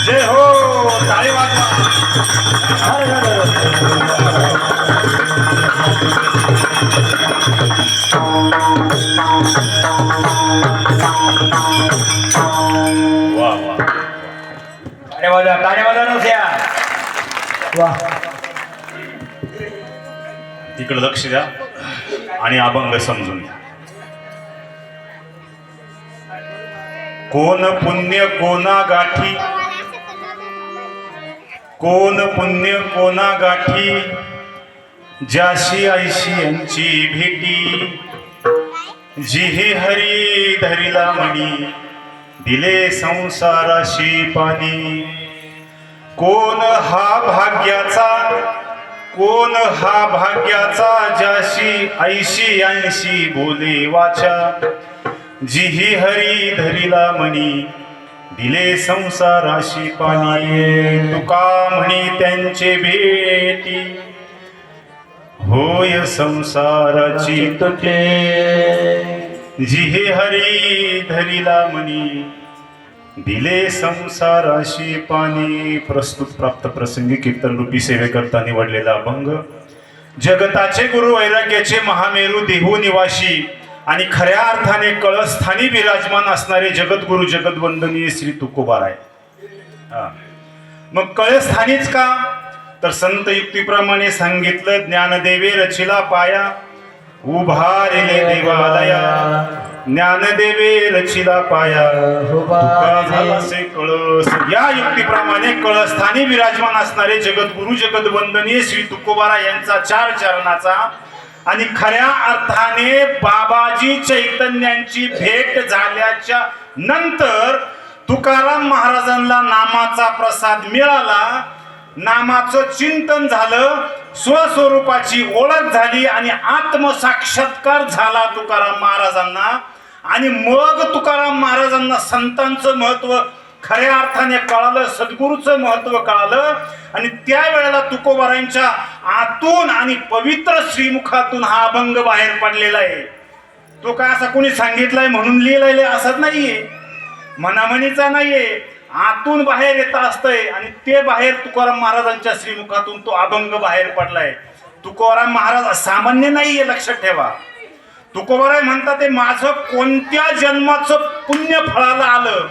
जय हो टाळी वाजवा वाह वाह टाळ्या वाजवा नव्हत्या वाह तिकडे लक्ष द्या आणि अभंग समजून घ्या कोण पुण्य कोणा गाठी कोण पुण्य कोणा गाठी ज्याशी ऐशी यांची भेटी जिहे हरी धरिला मणी दिले संसाराशी पाणी कोण हा भाग्याचा ज्याशी ऐशी यांशी बोले वाचा जिही हरी धरिला मणी दिले संसाराशी पाणी तुका म्हणी त्यांचे भेटी होय संसाराची तुटे जिहे हरी धरिला मणी दिले संसाराशी पाणी. प्रस्तुत प्राप्त प्रसंगी कीर्तन रूपी सेवेकरता निवडलेला अभंग जगताचे गुरु वैराग्याचे महामेरू देहू निवासी आणि खऱ्या अर्थाने कळस्थानी विराजमान असणारे जगद्गुरु जगद्वंदनीय श्री तुकोबाराय. मग कळस्थानीच का तर संत युक्तीप्रमाणे सांगितलं ज्ञानदेवे रचिला पाया उभारिले देवालया ज्ञानदेवे रचिला पाया तुका झालासे कळस. या युक्तीप्रमाणे कळस्थानी विराजमान असणारे जगद्गुरु जगदवंदनीय श्री तुकोबारा यांचा 4 चरणाचा आणि खऱ्या अर्थाने बाबाजी चैतन्यांची भेट झाल्याच्या नंतर तुकाराम महाराजांना नामाचा प्रसाद मिळाला, नामाचं चिंतन झालं, स्वस्वरूपाची ओळख झाली आणि आत्मसाक्षात्कार झाला तुकाराम महाराजांना. आणि मग तुकाराम महाराजांना संतांचं महत्व खऱ्या अर्थाने कळालं, सद्गुरूचं महत्व कळालं. आणि त्यावेळेला तुकोबारांच्या आतून आणि पवित्र श्रीमुखातून हा अभंग बाहेर पडलेला आहे. तो काय असा कोणी सांगितलाय म्हणून लिहिलेला असत नाहीये, मनामनीचा नाहीये, आतून बाहेर येत असतंय. आणि ते बाहेर तुकाराम महाराजांच्या श्रीमुखातून तो अभंग बाहेर पडलाय. तुकाराम महाराज सामान्य नाहीये, लक्षात ठेवा. तुकोबाराय म्हणतात ते माझं कोणत्या जन्माचं पुण्य फळाला आलं,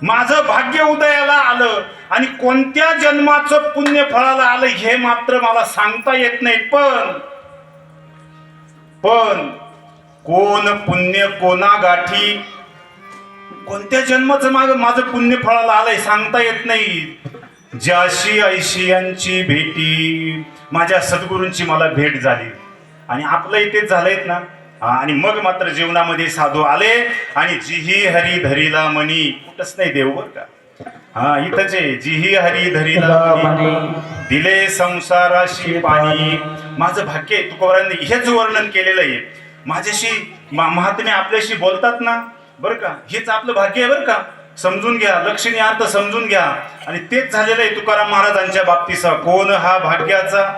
माझं भाग्य उदयाला आलं आणि कोणत्या जन्माचं पुण्य फळाला आलं हे मात्र मला सांगता येत नाही. पण कोण पुण्य कोणा गाठी, कोणत्या जन्माचं माझं पुण्य फळाला आलंय सांगता येत नाही. ज्याशी ऐशी यांची भेटी, माझ्या सद्गुरूंची मला भेट झाली आणि आपलं इथेच झालंय ना. आणि मग मात्र जीवनामध्ये साधू आले आणि जिही हरी धरीला मनी, कुठंच नाही देव बर का, हा इथंच आहे. जिही हरी धरीला मनी दिले संसाराशी पाणी. माझं भाग्य आहे. तुकोबारांनी हेच वर्णन केलेलं आहे. माझ्याशी महात्मे आपल्याशी बोलतात ना बरं का, हेच आपलं भाग्य आहे बरं का. समजून घ्या, लक्षणीय अर्थ समजून घ्या. आणि तेच झालेलं आहे तुकाराम महाराजांच्या बाबतीचा. कोण हा भाग्याचा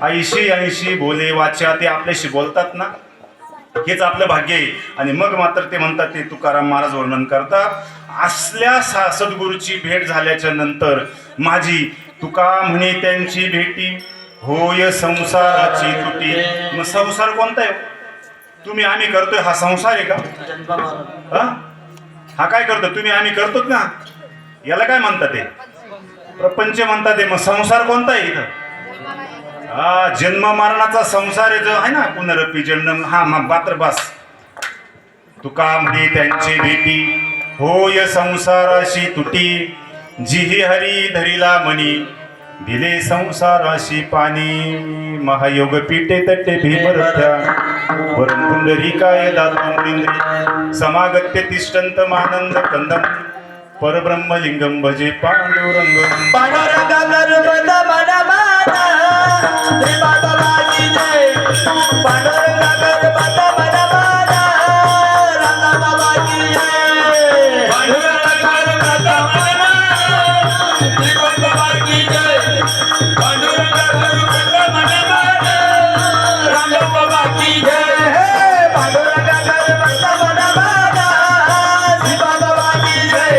ऐशी ऐशी बोले वाचा, ते आपल्याशी बोलतात ना, हेच आपलं भाग्य आहे. आणि मग मात्र ते म्हणतात, ते तुकाराम महाराज वर्णन करतात, असल्या सद्गुरूची भेट झाल्याच्या नंतर माझी तुका म्हणे त्यांची भेटी होय संसाराची तुटी. मग संसार कोणता आहे? तुम्ही आम्ही करतोय हा संसार आहे का? हा काय करतो? तुम्ही आम्ही करतोच ना, याला काय म्हणतात? ते प्रपंच म्हणतात. मग संसार कोणता आहे इथं? हा जन्म मरणाचा संसार आहे जो आहे ना, पुनरपी जन्म. हा मात्र बस. तुका म्हणे त्यांची भेटी होय संसाराशी तुटी, जिही हरी धरीला मनी दिले संसाराशी पाणी. महायोग पीठे तटे भीमरथ्या वरं पुंडरीकाय दातुंद्री समागत्य तिष्ठन्त मानंद कंदम परब्रह्मलिंगम भजे पांडुरंगम. पांडुरंग नर्मद मनमाना श्री बाबाजी जय. पांडुरंग नर्मद मनमाना रंग बाबाजी जय. पांडुरंग नर्मद मनमाना श्री बाबाजी जय. पांडुरंग नर्मद मनमाना रंग बाबाजी जय. पांडुरंग नर्मद मनमाना श्री बाबाजी जय.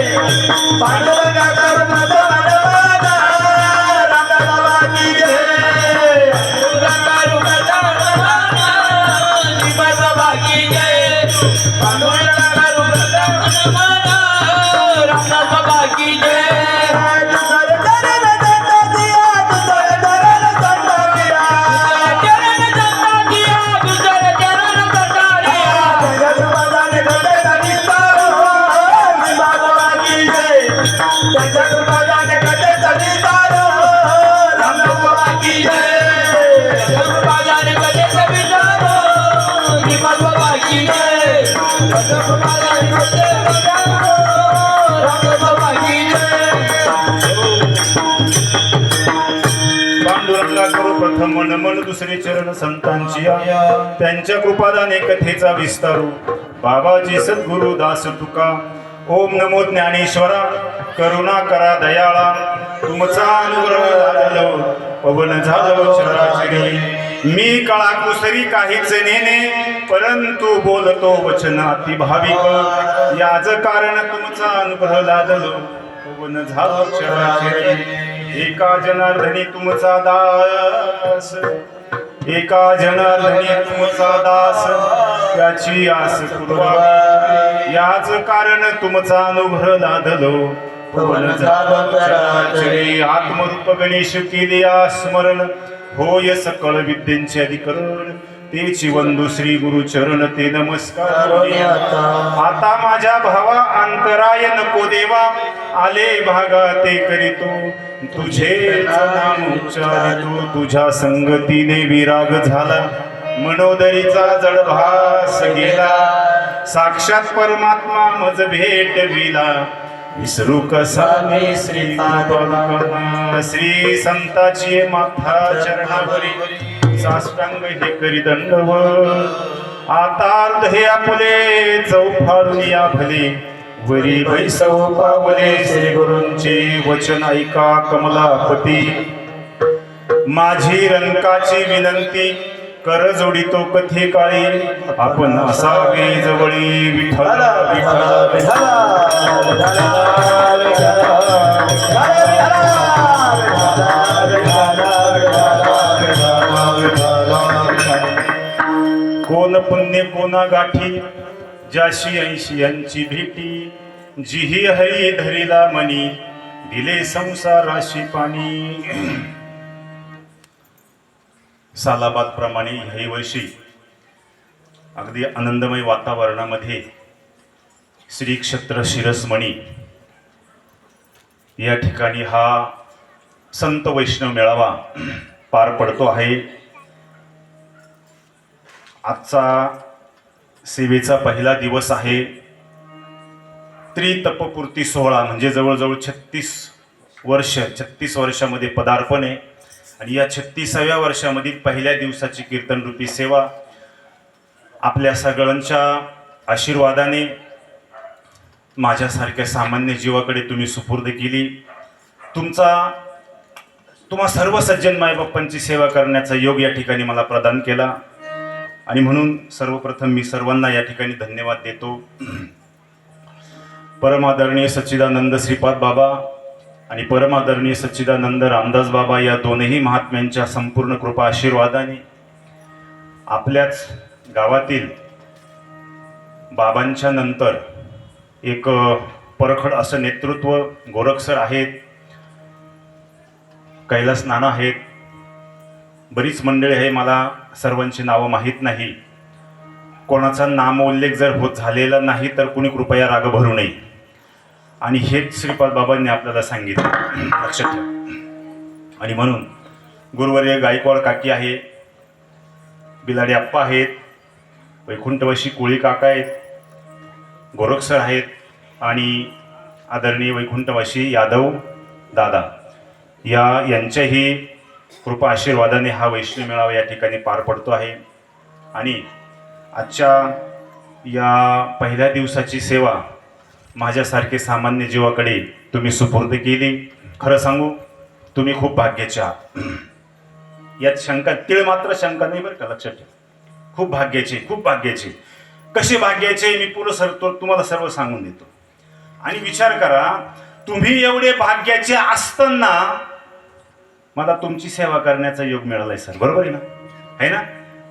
पांडुरंग नर्मद मनमाना रंग बाबाजी जय. प्रथम मन मन दुसरे चरण संतांची त्यांच्या कृपादाने कथेचा विस्तारू. बाबाजी सद्गुरु दास तुका. ओम नमो ज्ञानेश्वरा करुणा करा दयाळा. तुमचा अनुग्रह झालो पवन झालो चराचरी. मी कळा कुसरी काहीच नेने परंतु बोलतो वचन अति भाविक. याच कारण तुमचा अनुग्रह लादलो पवन झालो चराचरी. एका जनार्दनी तुमचा दास, एका जनार्दनी तुमचा दास त्याची आस पूर्वा. याच कारण तुमचा अनुग्रह लादलो पवन झालो चराचरी. आत्मरूप गणेश केले स्मरण होय सकळ विद्येचे अधिकरण. तेची वंदू श्री गुरु चरण ते नमस्कार करुणी आता. आता माझ्या भावा अंतराय नको देवा आले भागा ते करीतो तुझे नाम उच्चारितो तुझ्या संगतीने विराग झाला मनोदरीचा जडभास गेला साक्षात परमात्मा मज भेटविला विसरू कसा मी श्री कृपा श्री संताची माथा चरणावरी साष्टांग हे करी दंडवत आता अर्ध हे आपले चौफाळून या भले वरी बैसव पावले श्री गुरूंचे वचन ऐका कमलापती माझी रंकाची विनंती कर जोडितो कथे काळी आपण असावे जवळी विठ्ठल विठ्ठल कोण पुण्य कोणा गाठी ज्याशी 80 यांची भेटी जिही हरी धरिला मनी दिले संसाराशी पाणी सालाबाद प्रमाणे ह्याही वर्षी अगदी आनंदमय वातावरणामध्ये श्री क्षेत्र शिरसमणी या ठिकाणी हा संत वैष्णव मेळावा पार पडतो आहे. आजचा सेवेचा पहिला दिवस आहे. त्रितपपूर्ती सोहळा म्हणजे जवळजवळ 36 वर्षामध्ये पदार्पण आहे आणि या 36व्या वर्षामधील पहिल्या दिवसाची कीर्तन रूपी सेवा आपल्या सगळ्यांच्या आशीर्वादाने माझ्यासारख्या सामान्य जीवाकडे तुम्ही सुपूर्द केली. तुम्हा सर्व सज्जन मायबाप्पांची सेवा करण्याचा योग या ठिकाणी मला प्रदान केला आणि म्हणून सर्वप्रथम मी सर्वांना या ठिकाणी धन्यवाद देतो. परमादरणीय सच्चिदानंद श्रीपाद बाबा आणि परमादरणीय सच्चिदानंद रामदास बाबा या दोनही महात्म्यांच्या संपूर्ण कृपा आशीर्वादाने आपल्याच गावातील बाबांच्या नंतर एक परखड असं नेतृत्व गोरख सर आहेत, कैलास नाना आहेत, बरीच मंडळी आहे. मला सर्वांची नावं माहीत नाही. कोणाचा नामोल्लेख जर होत झालेला नाही तर कुणी कृपया राग भरू नये आणि हेच श्रीपाद बाबांनी आपल्याला सांगितलं, लक्षात ठेवा. आणि म्हणून गुरुवर्य गायकवाड काकी आहे, बिलाडी आप्पा आहेत, वैकुंठवासी कोळी काका आहेत, गोरख सर आहेत आणि आदरणीय वैकुंठवासी यादव दादा यांच्याही कृपा आशीर्वादाने हा वैष्णव मेळावा या ठिकाणी पार पडतो आहे. आणि आजच्या या पहिल्या दिवसाची सेवा माझ्यासारखे सामान्य जीवाकडे तुम्ही सुपूर्द केली. खरं सांगू तुम्ही खूप भाग्याचे आहात. यात शंका तीळ मात्र शंका नाही बरं का, लक्षात ठेवा. खूप भाग्याचे. कसे भाग्याचे मी तुम्हाला सर्व सांगून देतो. आणि विचार करा, तुम्ही एवढे भाग्याचे असताना मला तुमची सेवा करण्याचा योग मिळालाय सर, बरोबर आहे ना? है ना?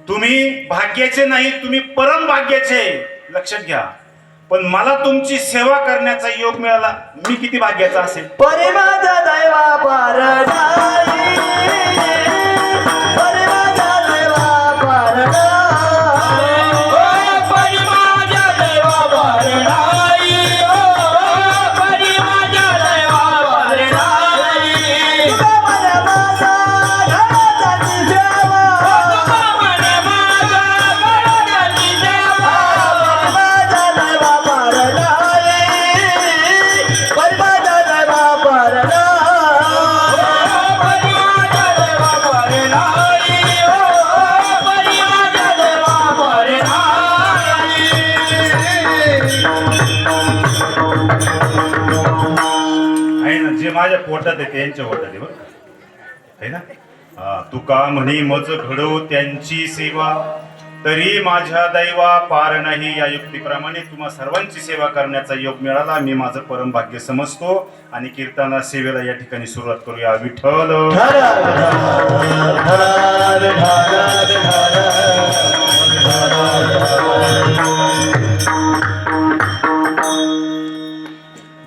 तुम्ही भाग्याचे नाही, तुम्ही परम भाग्याचे, लक्षात घ्या. पण मला तुमची सेवा करण्याचा योग मिळाला, मी किती भाग्याचा असेल. परे माझा दैवा पारडाई, परे माझा दैवा पारडाई, परे माझा दैवा पारडाई, परे माझा दैवा पारडाई. तुका मन माझा घराची सेवा, तुका मन माझा घराची सेवा, माझा दैवा पारडाई, परे माझा दैवा पारडाई, परे माझा दैवा पारडाई, परे माझा दैवा पारडाई. आहे ना, जे माझ्या पोटात आहे त्यांच्या पोटात आहे बरं, आहे ना? तुका म्हणे मज घडो त्यांची सेवा, तरी माझ्या दैवा पार नाही. या युक्तीप्रमाणे तुम्हा सर्वांची सेवा करण्याचा योग मिळाला, मी माझं परम भाग्य समजतो. आणि कीर्तना सेवेला या ठिकाणी सुरुवात करूया. विठ्ठल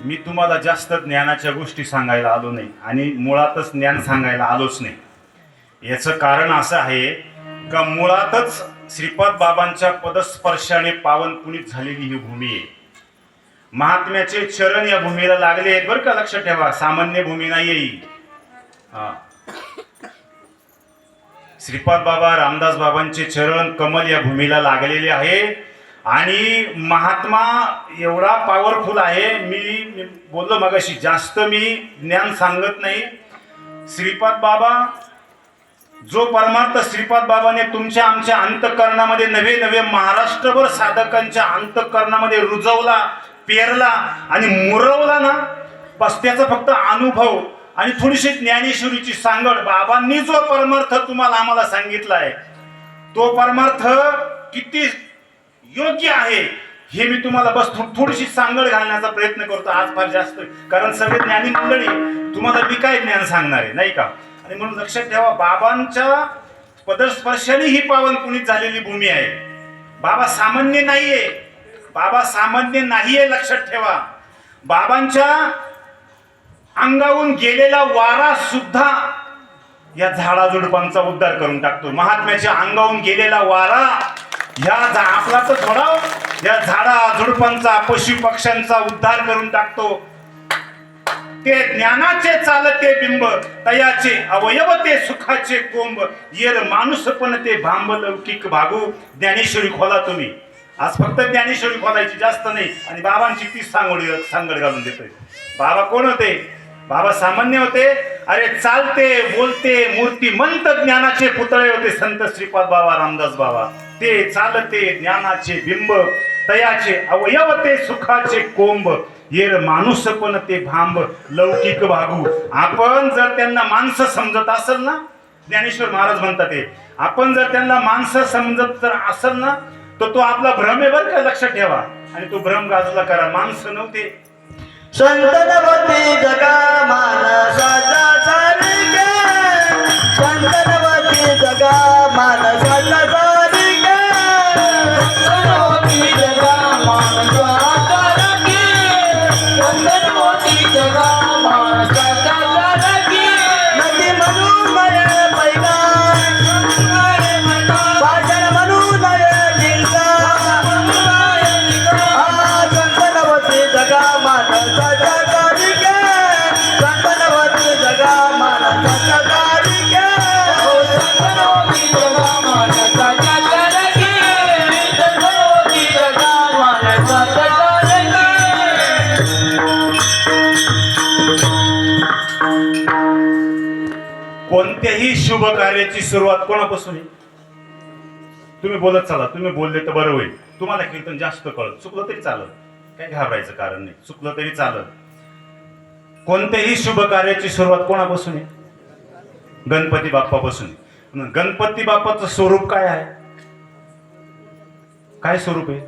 मी तुम्हाला जास्त ज्ञानाच्या गोष्टी सांगायला आलो नाही आणि मुळातच ज्ञान सांगायला आलोच नाही. याचं कारण असं आहे का मुळातच श्रीपाद बाबांच्या पदस्पर्शाने पावन पुनीत झालेली ही भूमी आहे. महात्म्याचे चरण या भूमीला लागले आहेत बरं का, लक्षात ठेवा, सामान्य भूमी नाही ही. श्रीपाद बाबा रामदास बाबांचे चरण कमल या भूमीला लागलेले आहे. आणि महात्मा एवढा पॉवरफुल आहे. मी बोललो मगाशी, जास्त मी ज्ञान सांगत नाही. श्रीपाद बाबा, जो परमार्थ श्रीपाद बाबाने तुमच्या आमच्या अंतःकरणामध्ये नवे नवे महाराष्ट्रभर साधकांच्या अंतःकरणामध्ये रुजवला, पेरला आणि मुरवला ना, बस त्याचा फक्त अनुभव आणि थोडीशी ज्ञानेश्वरीची सांगड. बाबांनी जो परमार्थ तुम्हाला आम्हाला सांगितलाय, तो परमार्थ किती योग्य आहे हे मी तुम्हाला बस थोडीशी सांगड घालण्याचा प्रयत्न करतो आज, फार जास्त, कारण सगळे ज्ञानी मंडळी तुम्हाला मी काय ज्ञान सांगणार आहे नाही का. आणि म्हणून लक्षात ठेवा, बाबांच्या पदस्पर्शाने ही पावन पुनीत झालेली भूमी आहे. बाबा सामान्य नाहीये, बाबा सामान्य नाहीये, लक्षात ठेवा. बाबांच्या अंगावून गेलेला वारा सुद्धा या झाडाझुडपांचा उद्धार करून टाकतो. महात्म्याच्या अंगावून गेलेला वारा आपला तर थोडा, या झाडा झुडपांचा पशु पक्ष्यांचा उद्धार करून टाकतो. ते ज्ञानाचे चालते बिंब, तयाचे अवयव ते सुखाचे कोंब, येर माणूस पण ते भांब लौकिक भागू. ज्ञानेश्वरी खोला तुम्ही, आज फक्त ज्ञानेश्वरी खोलायची, जास्त नाही. आणि बाबांची तीच सांगड घालून देतोय. बाबा कोण होते? बाबा सामान्य होते? अरे चालते बोलते मूर्तिमंत ज्ञानाचे पुतळे होते संत श्रीपाद बाबा रामदास बाबा. ते चालते ज्ञानाचे बिंब, तयाचे अवयव ते सुखाचे कोंब, येर माणूस पण ते भांब लौकिक भागू. आपण जर त्यांना माणसं समजत असेल ना, ज्ञानेश्वर महाराज म्हणतात ते, आपण जर त्यांना माणसं समजत जर असेल ना, तर तो आपला भ्रम आहे बरं का, लक्षात ठेवा. आणि तो भ्रम बाजूला करा. माणसं नव्हते, संतनवती जगा मानसाचा सारिके, संतनवती जगा मानसाचा सारिके, संतनवती जगा मानसाचा सारिके, संतनवती जगा मानसाचा सारिके. नदी म्हणून मय पैगा, भाषण म्हणून मय जिंका, संतनवती जगा मानसाचा सारिके, संतनवती जगा मानसाचा सारिके, संतनवती जगा मानसाचा सारिके, संतनवती जगा मानसाचा सारिके. कोणत्याही शुभ कार्याची सुरुवात कोणापासून आहे? तुम्ही बोलत चला, तुम्ही बोलले तर बरं होईल. तुम्हाला कीर्तन जास्त कळत, चुकलं तरी चालत, काही घाबरायचं कारण नाही, चुकलं तरी चालत. कोणत्याही शुभ कार्याची सुरुवात कोणापासून आहे? गणपती बाप्पापासून. गणपती बाप्पाचं स्वरूप काय आहे? काय स्वरूप आहे?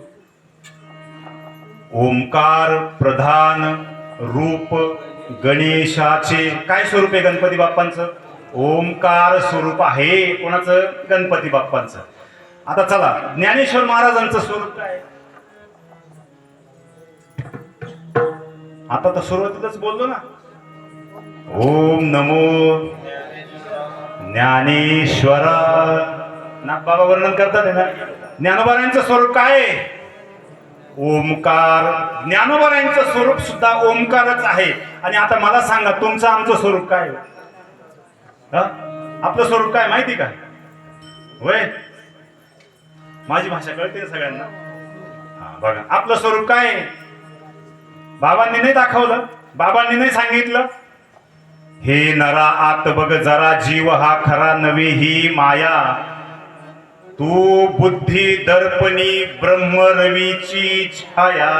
ओंकार प्रधान रूप गणेशाचे. काय स्वरूप आहे गणपती बाप्पांचं? ओंकार स्वरूप आहे. कोणाचं? गणपती बाप्पांचं. आता चला, ज्ञानेश्वर महाराजांचं स्वरूप काय? आता तर सुरुवातीलाच बोललो ना, ओम नमो ज्ञानेश्वरा. ना बाबा वर्णन करतात ना, ज्ञानोबारांचं स्वरूप काय आहे? ओंकार. ज्ञानोबारांचं स्वरूप सुद्धा ओंकारच आहे. आणि आता मला सांगा, तुमचं आमचं स्वरूप काय? आपलं स्वरूप काय माहिती का? होय, माझी भाषा कळते ना सगळ्यांना. बघा, आपलं स्वरूप काय आहे? बाबांनी नाही दाखवलं, बाबांनी नाही सांगितलं, हे नरा आत बघ जरा, जीव हा खरा नव्हे ही माया, तू बुद्धी दर्पणी ब्रह्म रवीची छाया.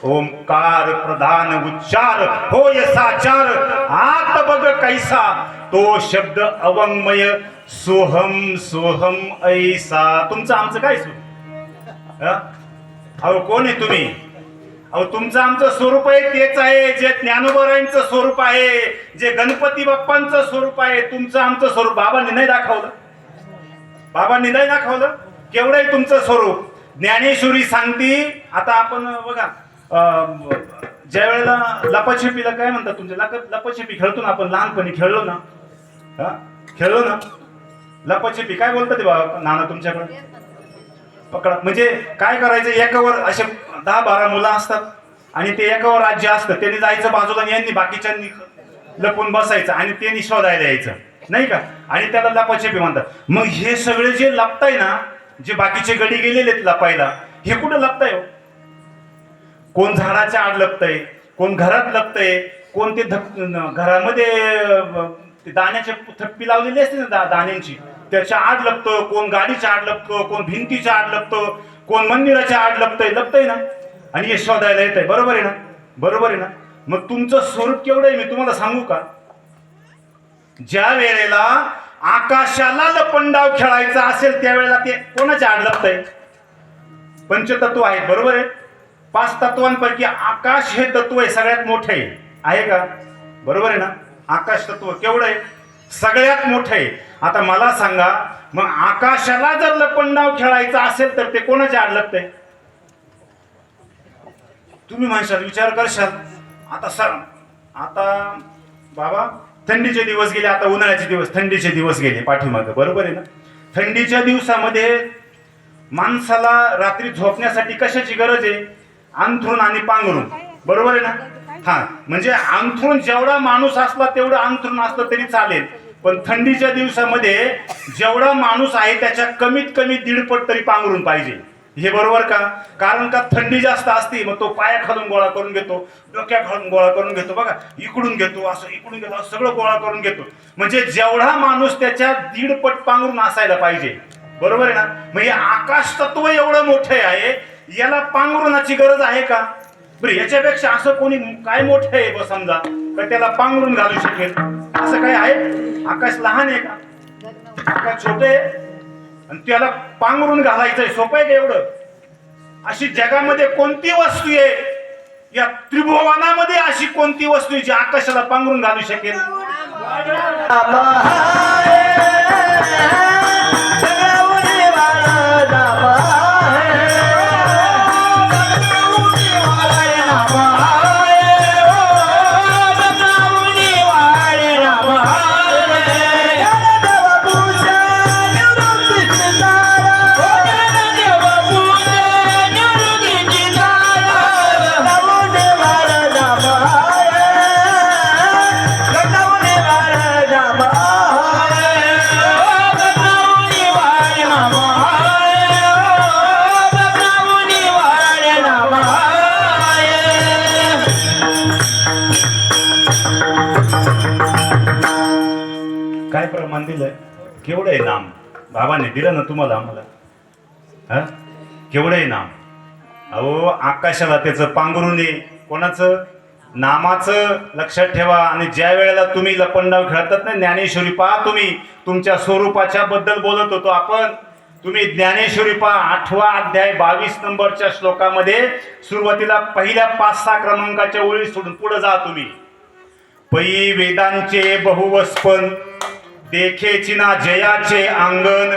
ओंकार प्रधान उच्चार होय साचार, आत बघ कैसा तो शब्द अवंगमय, सोहम सोहम ऐसा. तुमचं आमचं काय स्वरूप? अहो कोण आहे तुम्ही? अहो तुमचं आमचं स्वरूप आहे तेच आहे जे ज्ञानोबारांचं स्वरूप आहे, जे गणपती बाप्पांचं स्वरूप आहे. तुमचं आमचं स्वरूप बाबांनी नाही दाखवलं, बाबांनी नाही दाखवलं. केवढं आहे तुमचं स्वरूप? ज्ञानेश्वरी सांगती. आता आपण बघा, ज्या वेळेला लपाछपीला काय म्हणतात तुमच्या लपाछपी खेळतो ना आपण, लहानपणी खेळलो ना, खेळलो ना. लपाछपी काय बोलतात ते बाबा नाना तुमच्याकडे? पकडा म्हणजे काय करायचं, एकावर असे 10-12 मुलं असतात आणि ते एकावर राज्य असतं, त्यांनी जायचं बाजूला आणि यांनी बाकीच्यांनी लपून बसायचं आणि त्यांनी शोधायला यायचं, नाही का? आणि त्याला लपाछपी म्हणतात. मग हे सगळे जे लपताय ना, जे बाकीचे गडी गेलेले लपायला, हे कुठं लपताय हो? कोण झाडाच्या आड लपतय, कोण घरात लपतय, कोण ते घरामध्ये ते दाण्याचे थप्पी लावलेली असते ना दाण्यांची, त्याच्या आड लपतं, कोण गाडीच्या आड लपतं, कोण भिंतीच्या आड लपतं, कोण मंदिराच्या आड लपतय ना, आणि हे शोधायला येत आहे. बरोबर आहे ना? बरोबर आहे ना? मग तुमचं स्वरूप केवढं आहे मी तुम्हाला सांगू का? ज्या वेळेला आकाशाला लपंडाव खेळायचा असेल त्यावेळेला ते कोणाच्या आड लपतंय? पंचतत्व आहेत, बरोबर आहे? 5 तत्वांपैकी आकाश हे तत्व आहे, सगळ्यात मोठे आहे का? बरोबर आहे ना? आकाश तत्व केवढं आहे? सगळ्यात मोठं आहे. आता मला सांगा, मग आकाशाला जर लपंडाव खेळायचा असेल तर ते कोणाच्या आड लपतंय? तुम्ही म्हणशाल, विचार करशाल, आता बाबा थंडीचे दिवस गेले, आता उन्हाळ्याचे दिवस, थंडीचे दिवस गेले पाठीमागे, बरोबर आहे ना? थंडीच्या दिवसामध्ये माणसाला रात्री झोपण्यासाठी कशाची गरज आहे? अंथरूण आणि पांघरूण, बरोबर आहे ना? हा, म्हणजे अंथरूण जेवढा माणूस असला तेवढं अंथरूण असलं तरी चालेल, पण थंडीच्या दिवसामध्ये जेवढा माणूस आहे त्याच्या कमीत कमी 1.5 पट तरी पांघरून पाहिजे. हे बरोबर का? कारण का थंडी जास्त असते, मग तो पाया खालून गोळा करून घेतो, डोक्या खालून गोळा करून घेतो, बघा इकडून घेतो, असं इकडून घेतो, असं सगळं गोळा करून घेतो. म्हणजे जेवढा माणूस त्याच्या 1.5 पट पांघरून असायला पाहिजे, बरोबर आहे ना? मग हे आकाश तत्व एवढं मोठं आहे, याला पांघरुणाची गरज आहे का? बरं, याच्यापेक्षा असं कोणी काय मोठं आहे बस समजा का त्याला पांघरून घालू शकेल? असं काय आहे? आकाश लहान आहे का? आकाश छोटे आहे आणि त्याला पांघरून घालायचंय, सोपं आहे का एवढं? अशी जगामध्ये कोणती वस्तू आहे, या त्रिभुवनामध्ये अशी कोणती वस्तू आहे जी आकाशाला पांघरून घालू शकेल? काय प्रमाण दिलंय? केवढं आहे नाम? बाबाने दिलं ना तुम्हाला, आम्हाला? हा, केवढं आहे नाम? अहो, आकाशाला त्याचं पांघरून आहे, कोणाचं? नामाचं. लक्षात ठेवा. आणि ज्या वेळेला तुम्ही लपंडाव खेळतात ना, ज्ञानेश्वरी पहा, तुम्ही तुमच्या स्वरूपाच्या बद्दल बोलत होतो आपण. तुम्ही ज्ञानेश्वरी पहा, 8वा अध्याय 22 नंबरच्या श्लोकामध्ये सुरुवातीला पहिल्या 5-6 क्रमांकाच्या ओळी सोडून पुढे जा तुम्ही. पै वेदांचे बहुवस्पन, देखेची ना जयाचे अंगण,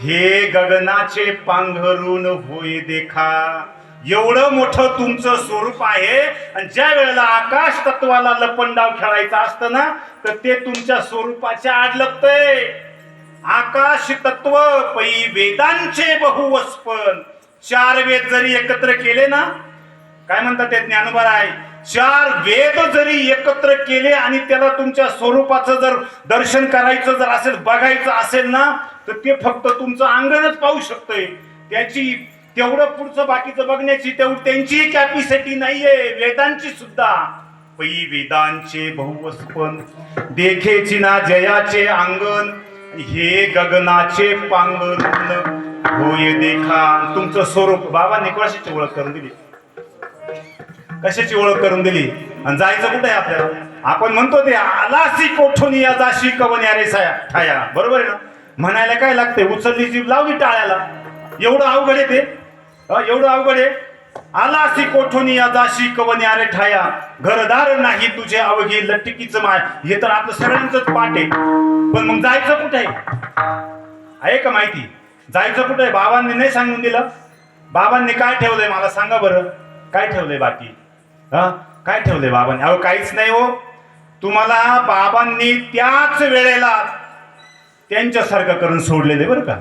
हे गगनाचे पांघरून होय देखा. एवढं मोठं तुमचं स्वरूप आहे. आणि ज्या वेळेला आकाश तत्वाला लपंडाव खेळायचं असतं ना, तर ते तुमच्या स्वरूपाच्या आड लपतंय. आकाश तत्व पै वेदांचे बहुवस्पन. 4 वेद जरी एकत्र केले ना, काय म्हणतात ते ज्ञानोबा आहे, 4 वेद जरी एकत्र केले आणि त्याला तुमच्या स्वरूपाचं जर दर्शन करायचं जर असेल, बघायचं असेल ना, तर ते फक्त तुमचं अंगणच पाहू शकतंय. त्याची तेवढं पुढचं बाकीचं बघण्याची त्यांची कॅपॅसिटी नाहीये, वेदांची सुद्धा. पै वेदांचे बहुवस्पन, देखेची ना जयाचे अंगण, हे गगनाचे पांघरून होय देखा. तुमचं स्वरूप बाबांनी कशाची ओळख करून दिली? कशाची ओळख करून दिली? आणि जायचं कुठे आहे आपल्याला? आपण म्हणतो ते आलासी कोठून या जाशी कवन्या रे ठाया, बरोबर आहे ना? म्हणायला काय लागते? उचलली जीभ लावली टाळ्याला. एवढं अवघड आहे ते? एवढं अवघड आहे? आलासी कोठून या जाशी कवन्या रे ठाया, घरदार नाही तुझे अवघी लटकीच माय. हे तर आपलं सगळ्यांचंच पाठ आहे. पण मग जायचं कुठे आहे का माहिती? जायचं कुठे आहे? बाबांनी नाही सांगून दिलं? बाबांनी काय ठेवलंय मला सांगा बरं? काय ठेवलंय बाकी? काय ठेवलंय बाबांनी? अहो काहीच नाही हो. तुम्हाला बाबांनी त्याच वेळेला त्यांच्यासारखं करून सोडलेले बरं का.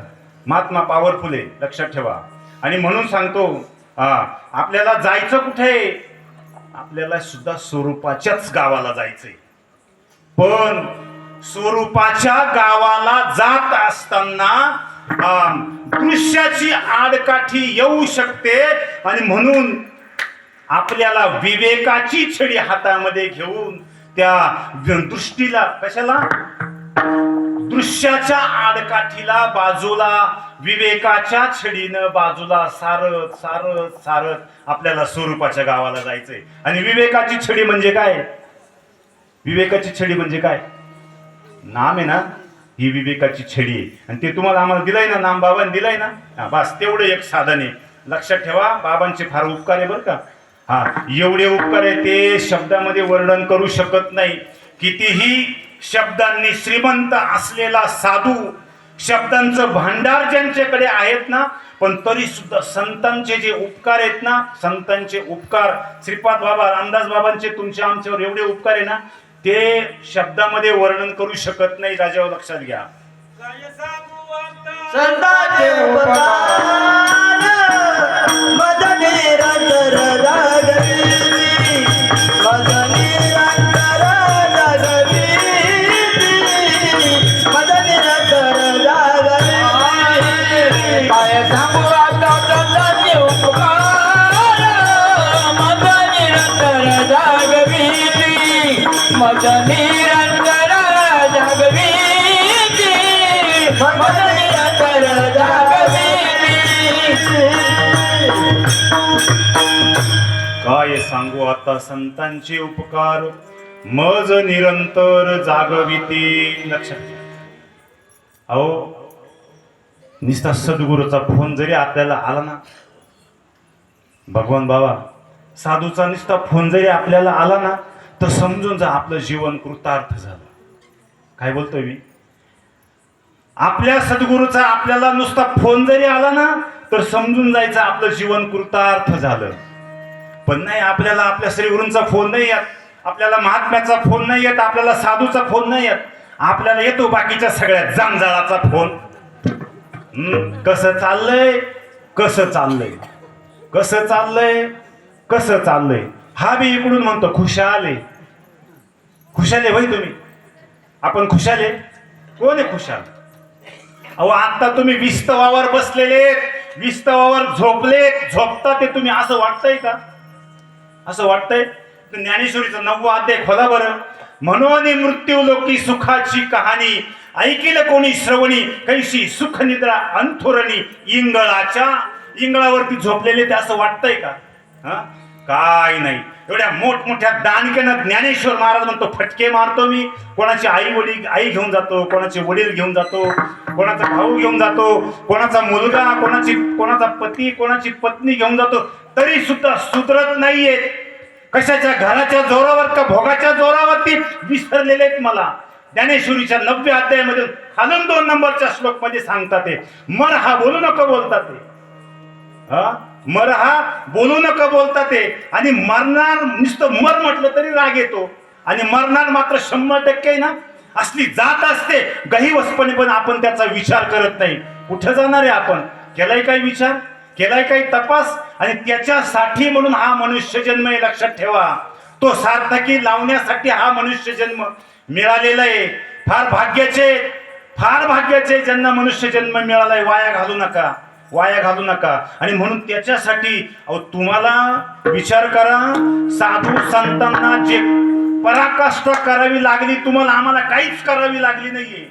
महात्मा पॉवरफुल आहे, लक्षात ठेवा. आणि म्हणून सांगतो आपल्याला जायचं कुठे, आपल्याला सुद्धा स्वरूपाच्याच गावाला जायचंय. पण स्वरूपाच्या गावाला जात असताना दृश्याची आडकाठी येऊ शकते. आणि म्हणून आपल्याला विवेकाची छडी हातामध्ये घेऊन त्या दृष्टीला कशाला, दृश्याच्या आडकाठीला बाजूला विवेकाच्या छडीनं बाजूला सारत सारत सारत आपल्याला स्वरूपाच्या गावाला जायचंय. आणि विवेकाची छडी म्हणजे काय, विवेकाची छडी म्हणजे काय, नाम आहे ना, ही विवेकाची छडी आहे. आणि ते तुम्हाला आम्हाला दिलंय ना, नाम बाबांनी दिलंय ना, बस तेवढं एक साधन आहे. लक्षात ठेवा, बाबांचे फार उपकार आहे बरं का. एवढे उपकार आहे ते शब्दामध्ये वर्णन करू शकत नाही. कितीही शब्दांनी श्रीमंत असलेला साधू, शब्दांचं भांडार ज्यांच्याकडे आहेत ना, पण तरी सुद्धा संतांचे जे उपकार आहेत ना, संतांचे उपकार, श्रीपाद बाबा, रामदास बाबांचे तुमच्या आमच्यावर एवढे उपकार आहे ना, ते शब्दामध्ये वर्णन करू शकत नाही. राजावर लक्षात घ्या. संतांचे उपकार मद निरंतर जागवी, मद निरंतर जागवी, मद निरंतर जागवी. काय सांगू आता संतांचे उपकार मद निरंतर जागवी, मद निरंतर जागवी, मद निरंतर जागवी. काय सांगू आता संतांचे उपकार मज निरंतर जागविती. लक्षात घ्या. अहो, निस्ता सद्गुरूचा फोन जरी आपल्याला आला ना, भगवान बाबा साधूचा निस्ता फोन जरी आपल्याला आला ना, तर समजून जा आपलं जीवन कृतार्थ झालं. काय बोलतोय मी, आपल्या सद्गुरूचा आपल्याला नुसता फोन जरी आला ना, तर समजून जायचं आपलं जीवन कृतार्थ झालं. पण नाही, आपल्याला आपल्या श्रीगुरूंचा फोन नाही येत, आपल्याला महात्म्याचा फोन नाही येत, आपल्याला साधूचा फोन नाही येत, आपल्याला येतो बाकीच्या सगळ्या जांजाळाचा फोन. कसं चाललंय, कसं चाललंय, कसं चाललंय, कसं चाललंय. हा बी इकडून म्हणतो खुशाल आहे. खुशाल आहे भाई तुम्ही, आपण खुशाल आहे. कोण आहे खुशाल? अहो, आता तुम्ही विस्तवावर बसलेले, विस्तवावर झोपलेत, झोपता ते तुम्ही असं वाटतंय का? असं वाटतंय? ज्ञानेश्वरीचा 9वा अध्याय खोला बरं. म्हणून मृत्यू लोकी सुखाची कहाणी, ऐकिल कोणी श्रवणी, कैशी सुख निद्रा अंथुरणी. इंगळावरती झोपलेले ते असं वाटतंय का? काय नाही. एवढ्या मोठमोठ्या दानकेनं ज्ञानेश्वर महाराज म्हणतो, फटके मारतो मी. कोणाची आई घेऊन जातो, कोणाचे वडील घेऊन जातो, कोणाचा भाऊ घेऊन जातो, कोणाचा मुलगा, कोणाचा पती, कोणाची पत्नी घेऊन जातो, तरी सुद्धा सुधरत नाहीये. कशाच्या घराच्या जोरावर का भोगाच्या जोरावरती विसरलेले आहेत मला. ज्ञानेश्वरीच्या 9व्या अध्यायामध्ये खालून 2 नंबरच्या श्लोक मध्ये सांगतात ते मर हा बोलू नको बोलतात ते. मर हा बोलू नका बोलता ते. आणि मरणार नुसतं मर म्हटलं तरी राग येतो, आणि मरणार मात्र 100% ना. असली जात असते गहिवसपणे, पण आपण त्याचा विचार करत नाही. कुठं जाणार आहे आपण? केलाय काही विचार, केलाय काही तपास? आणि त्याच्यासाठी म्हणून हा मनुष्य जन्म आहे. लक्षात ठेवा, तो सार्थकी लावण्यासाठी हा मनुष्य जन्म मिळालेला आहे. फार भाग्याचे, फार भाग्याचे ज्यांना मनुष्य जन्म मिळालाय. वाया घालू नका, वाया घालू नका. आणि म्हणून त्याच्यासाठी तुम्हाला विचार करा, साधू संतांना जे पराकाष्ठा करावी लागली, तुम्हाला आम्हाला काहीच करावी लागली नाहीये.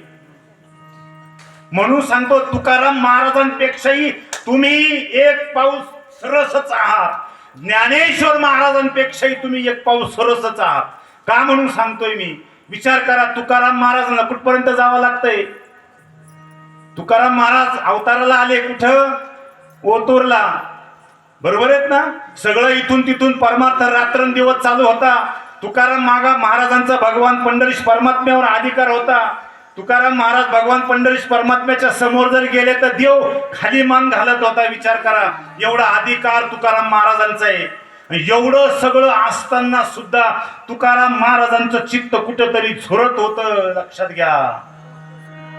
म्हणून सांगतो, तुकाराम महाराजांपेक्षाही तुम्ही एक पाऊल सरसच आहात. ज्ञानेश्वर महाराजांपेक्षाही तुम्ही एक पाऊल सरसच आहात. का म्हणून सांगतोय मी? विचार करा, तुकाराम महाराजांना कुठपर्यंत जावं लागतंय? तुकाराम महाराज अवताराला आले कुठं? ओतूरला. बरोबर आहेत ना? सगळं इथून तिथून परमार्थ रात्रंदिवस चालू होता. तुकाराम महाराजांचा भगवान पंढरीश परमात्म्यावर अधिकार होता. तुकाराम महाराज भगवान पंढरीश परमात्म्याच्या समोर जर गेले तर देव खाली मान घालत होता. विचार करा, एवढा अधिकार तुकाराम महाराजांचा आहे. एवढं सगळं असताना सुद्धा तुकाराम महाराजांचं चित्त कुठंतरी झुरत होतं. लक्षात घ्या.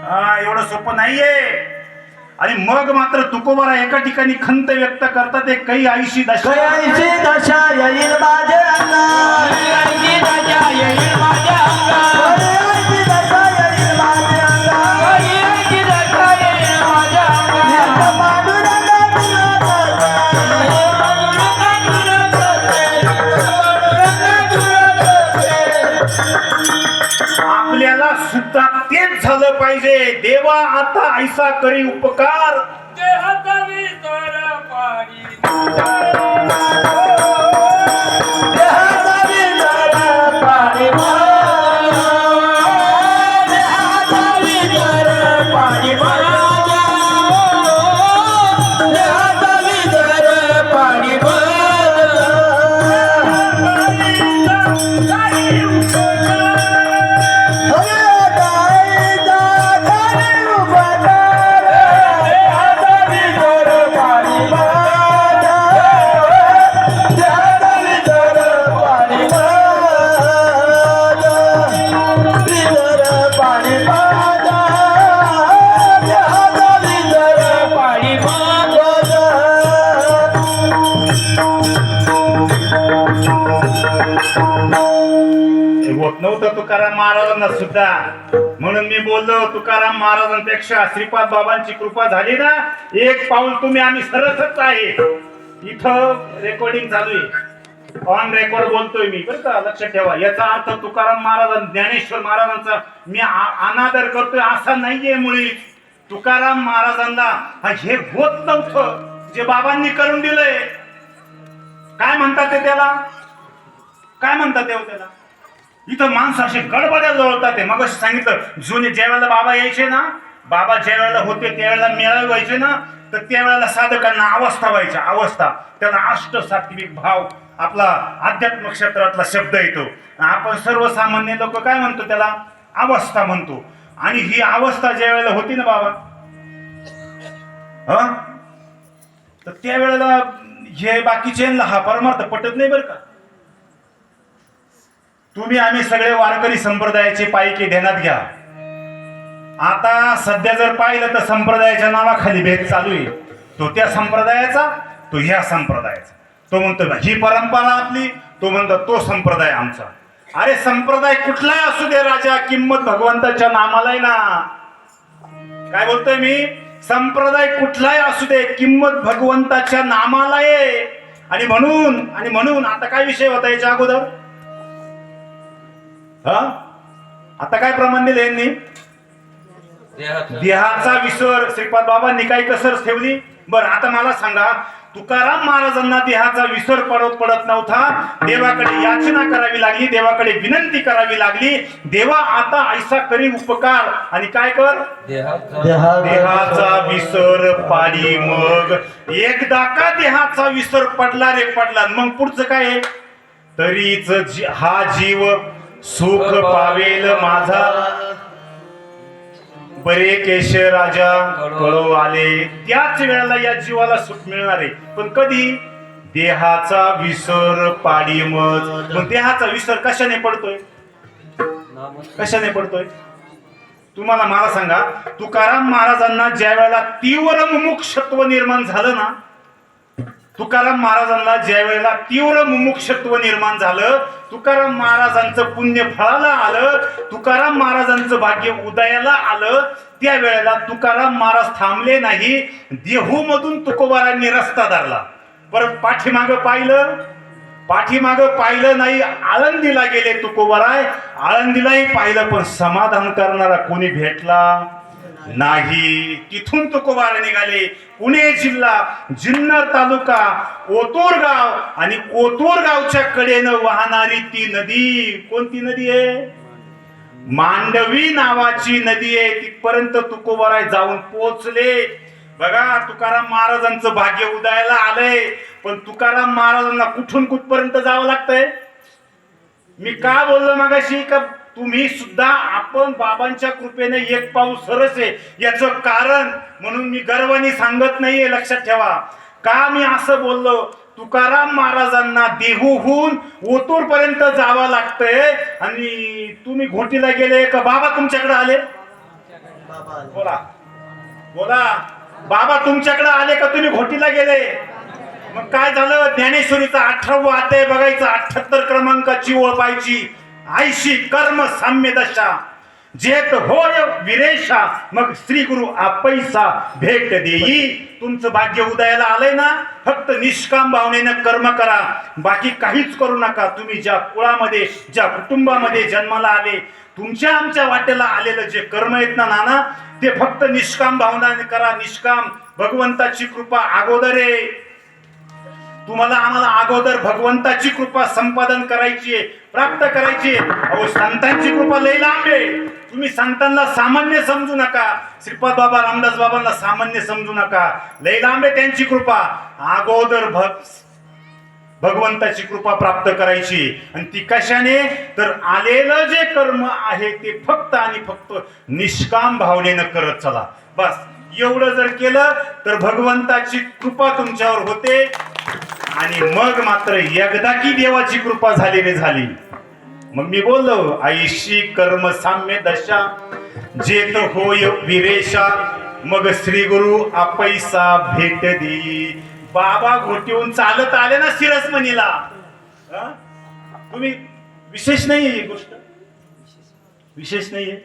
हा एवढं सोपं नाहीये. आणि मग मात्र तुकोबारा एका ठिकाणी खंत व्यक्त करतात एक काही आईशी दशा. कयाची दशा येईल माझ्या अंगात, कयाची दशा येईल माझ्या अंगात, कयाची दशा येईल माझ्या अंगात, कयाची दशा येईल माझ्या अंगात. पांडुरंगा तुला करते, पांडुरंगा तुला करते. आपल्याला सुद्धा तेच झालं पाहिजे. देवा आता ऐसा करी उपकार. देहाचा विसर पाडी देहाचा विचार पाणी भरा, देहाचा विचार पाणी भरा, देहाचा विचार पाणी भरा. हरे दाईचा घरी उभा कर, देहाचा विचार पाणी भरा, देहाचा विचार पाणी भरा, विचार पाणी भरा, देहाचा विचार पाणी भरा. हे होत नव्हतं तुकाराम महाराजांना सुद्धा. म्हणून मी बोललो तुकाराम महाराजांपेक्षा श्रीपाद बाबांची कृपा झाली ना, एक पाऊल तुम्ही आम्ही सरसच आहे. इथं रेकॉर्डिंग चालू आहे, ऑन रेकॉर्ड बोलतोय मी, बरं का, लक्षात ठेवा. याचा अर्थ तुकाराम महाराज ज्ञानेश्वर महाराजांचा मी अनादर करतोय असा नाहीये. मुळी तुकाराम महाराजांना हे होत नव्हतं जे बाबांनी करून दिलंय. काय म्हणतात ते त्याला, काय म्हणतात ते त्याला. इथं माणसं असे गडबड्या जवळतात. ते मग सांगितलं जुने ज्या वेळेला बाबा यायचे ना, बाबा ज्या वेळेला होते त्यावेळेला मेळावे व्हायचे ना, तर त्यावेळेला साधकांना अवस्था व्हायच्या. अवस्था त्याला अष्ट सात्विक भाव आपला आध्यात्मिक क्षेत्रातला शब्द येतो. आपण सर्वसामान्य लोक काय म्हणतो त्याला, अवस्था म्हणतो. आणि ही अवस्था ज्या वेळेला होती ना बाबा, तर त्यावेळेला हे बाकीचे हा परमार्थ पटत नाही बरं का. तुम्ही आम्ही सगळे वारकरी संप्रदायाचे पायके ध्यानात घ्या. आता सध्या जर पाहिलं तर संप्रदायाच्या नावाखाली भेद चालू आहे. तो त्या संप्रदायाचा, तो ह्या संप्रदायाचा. तो म्हणतो ही परंपरा आपली, तो म्हणतो तो संप्रदाय आमचा. अरे संप्रदाय कुठलाही असू दे राजा, किंमत भगवंताच्या नामाला आहे ना. काय बोलतोय मी, संप्रदाय कुठलाही असू दे, किंमत भगवंताच्या नामाला आहे. आणि म्हणून आता काय विषय होता याच्या अगोदर, आता काय प्रमाण दिले यांनी, देहाचा विसर. श्रीपाद बाबांनी काही कसर ठेवली. बरं आता मला सांगा, तुकाराम महाराजांना देहाचा विसर पडत नव्हता. देवाकडे याचना करावी लागली, देवाकडे विनंती करावी लागली. देवा आता ऐसा करी उपकार आणि काय कर, देहाचा विसर पाडी. मग एकदा का देहाचा विसर पडला रे पडला, मग पुढचं काय आहे, तरीच हा जीव सुख पावेल माझा. बरे केश राजा कळो आले. त्याच वेळेला या जीवाला सुख मिळणार आहे, पण कधी, देहाचा विसर पाडी. मग देहाचा विसर कशाने पडतोय, कशाने पडतोय तुम्हाला मला सांगा. तुकाराम महाराजांना ज्या वेळेला तीव्र मुमुक्षत्व निर्माण झालं ना, तुकाराम महाराजांना ज्या वेळेला तीव्र मुमुक्षत्व निर्माण झालं, तुकाराम महाराजांचं पुण्य फळाला आलं, तुकाराम महाराजांचं भाग्य उदयाला आलं, त्या वेळेला तुकाराम महाराज थांबले नाही. देहू मधून तुकोबारांनी रस्ता धरला. परत पाठीमागं पाहिलं नाही, आळंदीला गेले तुकोबाराय. आळंदीलाही पाहिलं, पण समाधान करणारा कोणी भेटला नाही. तिथून तुकोबार निघाले. पुणे जिल्हा, जुन्नर तालुका, ओतूर गाव, आणि ओतूर गावच्या कडेनं वाहणारी ती नदी, कोणती नदी आहे, मांडवी नावाची नदी आहे. तिथपर्यंत तुकोबाराय जाऊन पोहोचले. बघा तुकाराम महाराजांचं भाग्य उदयाला आलंय, पण तुकाराम महाराजांना कुठून कुठपर्यंत जावं लागतंय. मी का बोललो मगाशी का तुम्ही सुद्धा, आपण बाबांच्या कृपेने एक पाऊल सरस आहे. याचं कारण म्हणून मी गर्वाने सांगत नाहीये, लक्षात ठेवा. का मी असं बोललो, तुकाराम महाराजांना देहूहून ओतूर पर्यंत जावं लागतंय. आणि तुम्ही घोटीला गेले का बाबा तुमच्याकडे आले, बोला बोला बाबा तुमच्याकडे आले का तुम्ही घोटीला गेले? मग काय झालं? ज्ञानेश्वरीचा 18वा अध्याय बघायचा, 78 क्रमांकाची ओळ पाहायची. आयशी कर्म साम्य दशा जेत होय विरेशा मग श्री गुरु आपैसा भेट देई. तुमचं भाग्य उदयाला आलंय ना, फक्त निष्काम भावनेनं कर्म करा, बाकी काहीच करू नका. तुम्ही ज्या कुळामध्ये ज्या कुटुंबामध्ये जन्माला आले, तुमच्या आमच्या वाटेला आलेलं जे कर्म आहेत ना नाना, ते फक्त निष्काम भावनाने करा. निष्काम भगवंताची कृपा अगोदर आहे. तुम्हाला आम्हाला अगोदर भगवंताची कृपा संपादन करायची आहे, प्राप्त करायची आहे. अहो संतांची कृपा लई लांब आहे. तुम्ही संतांना सामान्य समजू नका. श्रीपाद बाबा रामदास बाबांना सामान्य समजू नका. लई लांब आहे त्यांची कृपा. अगोदर भगवंताची कृपा प्राप्त करायची. आणि ती कशाने? तर आलेलं जे कर्म आहे ते फक्त आणि फक्त निष्काम भावनेनं करत चला. बस एवढं जर केलं तर भगवंताची कृपा तुमच्यावर होते. आणि मग मात्र एकदा की देवाची कृपा झाली रे झाली. मग मी बोललो आईशी कर्म साम्य दशा जेत होय विरेशा मग श्री गुरु आपैसा भेट दी. बाबा घोटीहून चालत आले ना शिरसमणीला. तुम्ही विशेष नाहीये ही गोष्ट, विशेष नाहीये.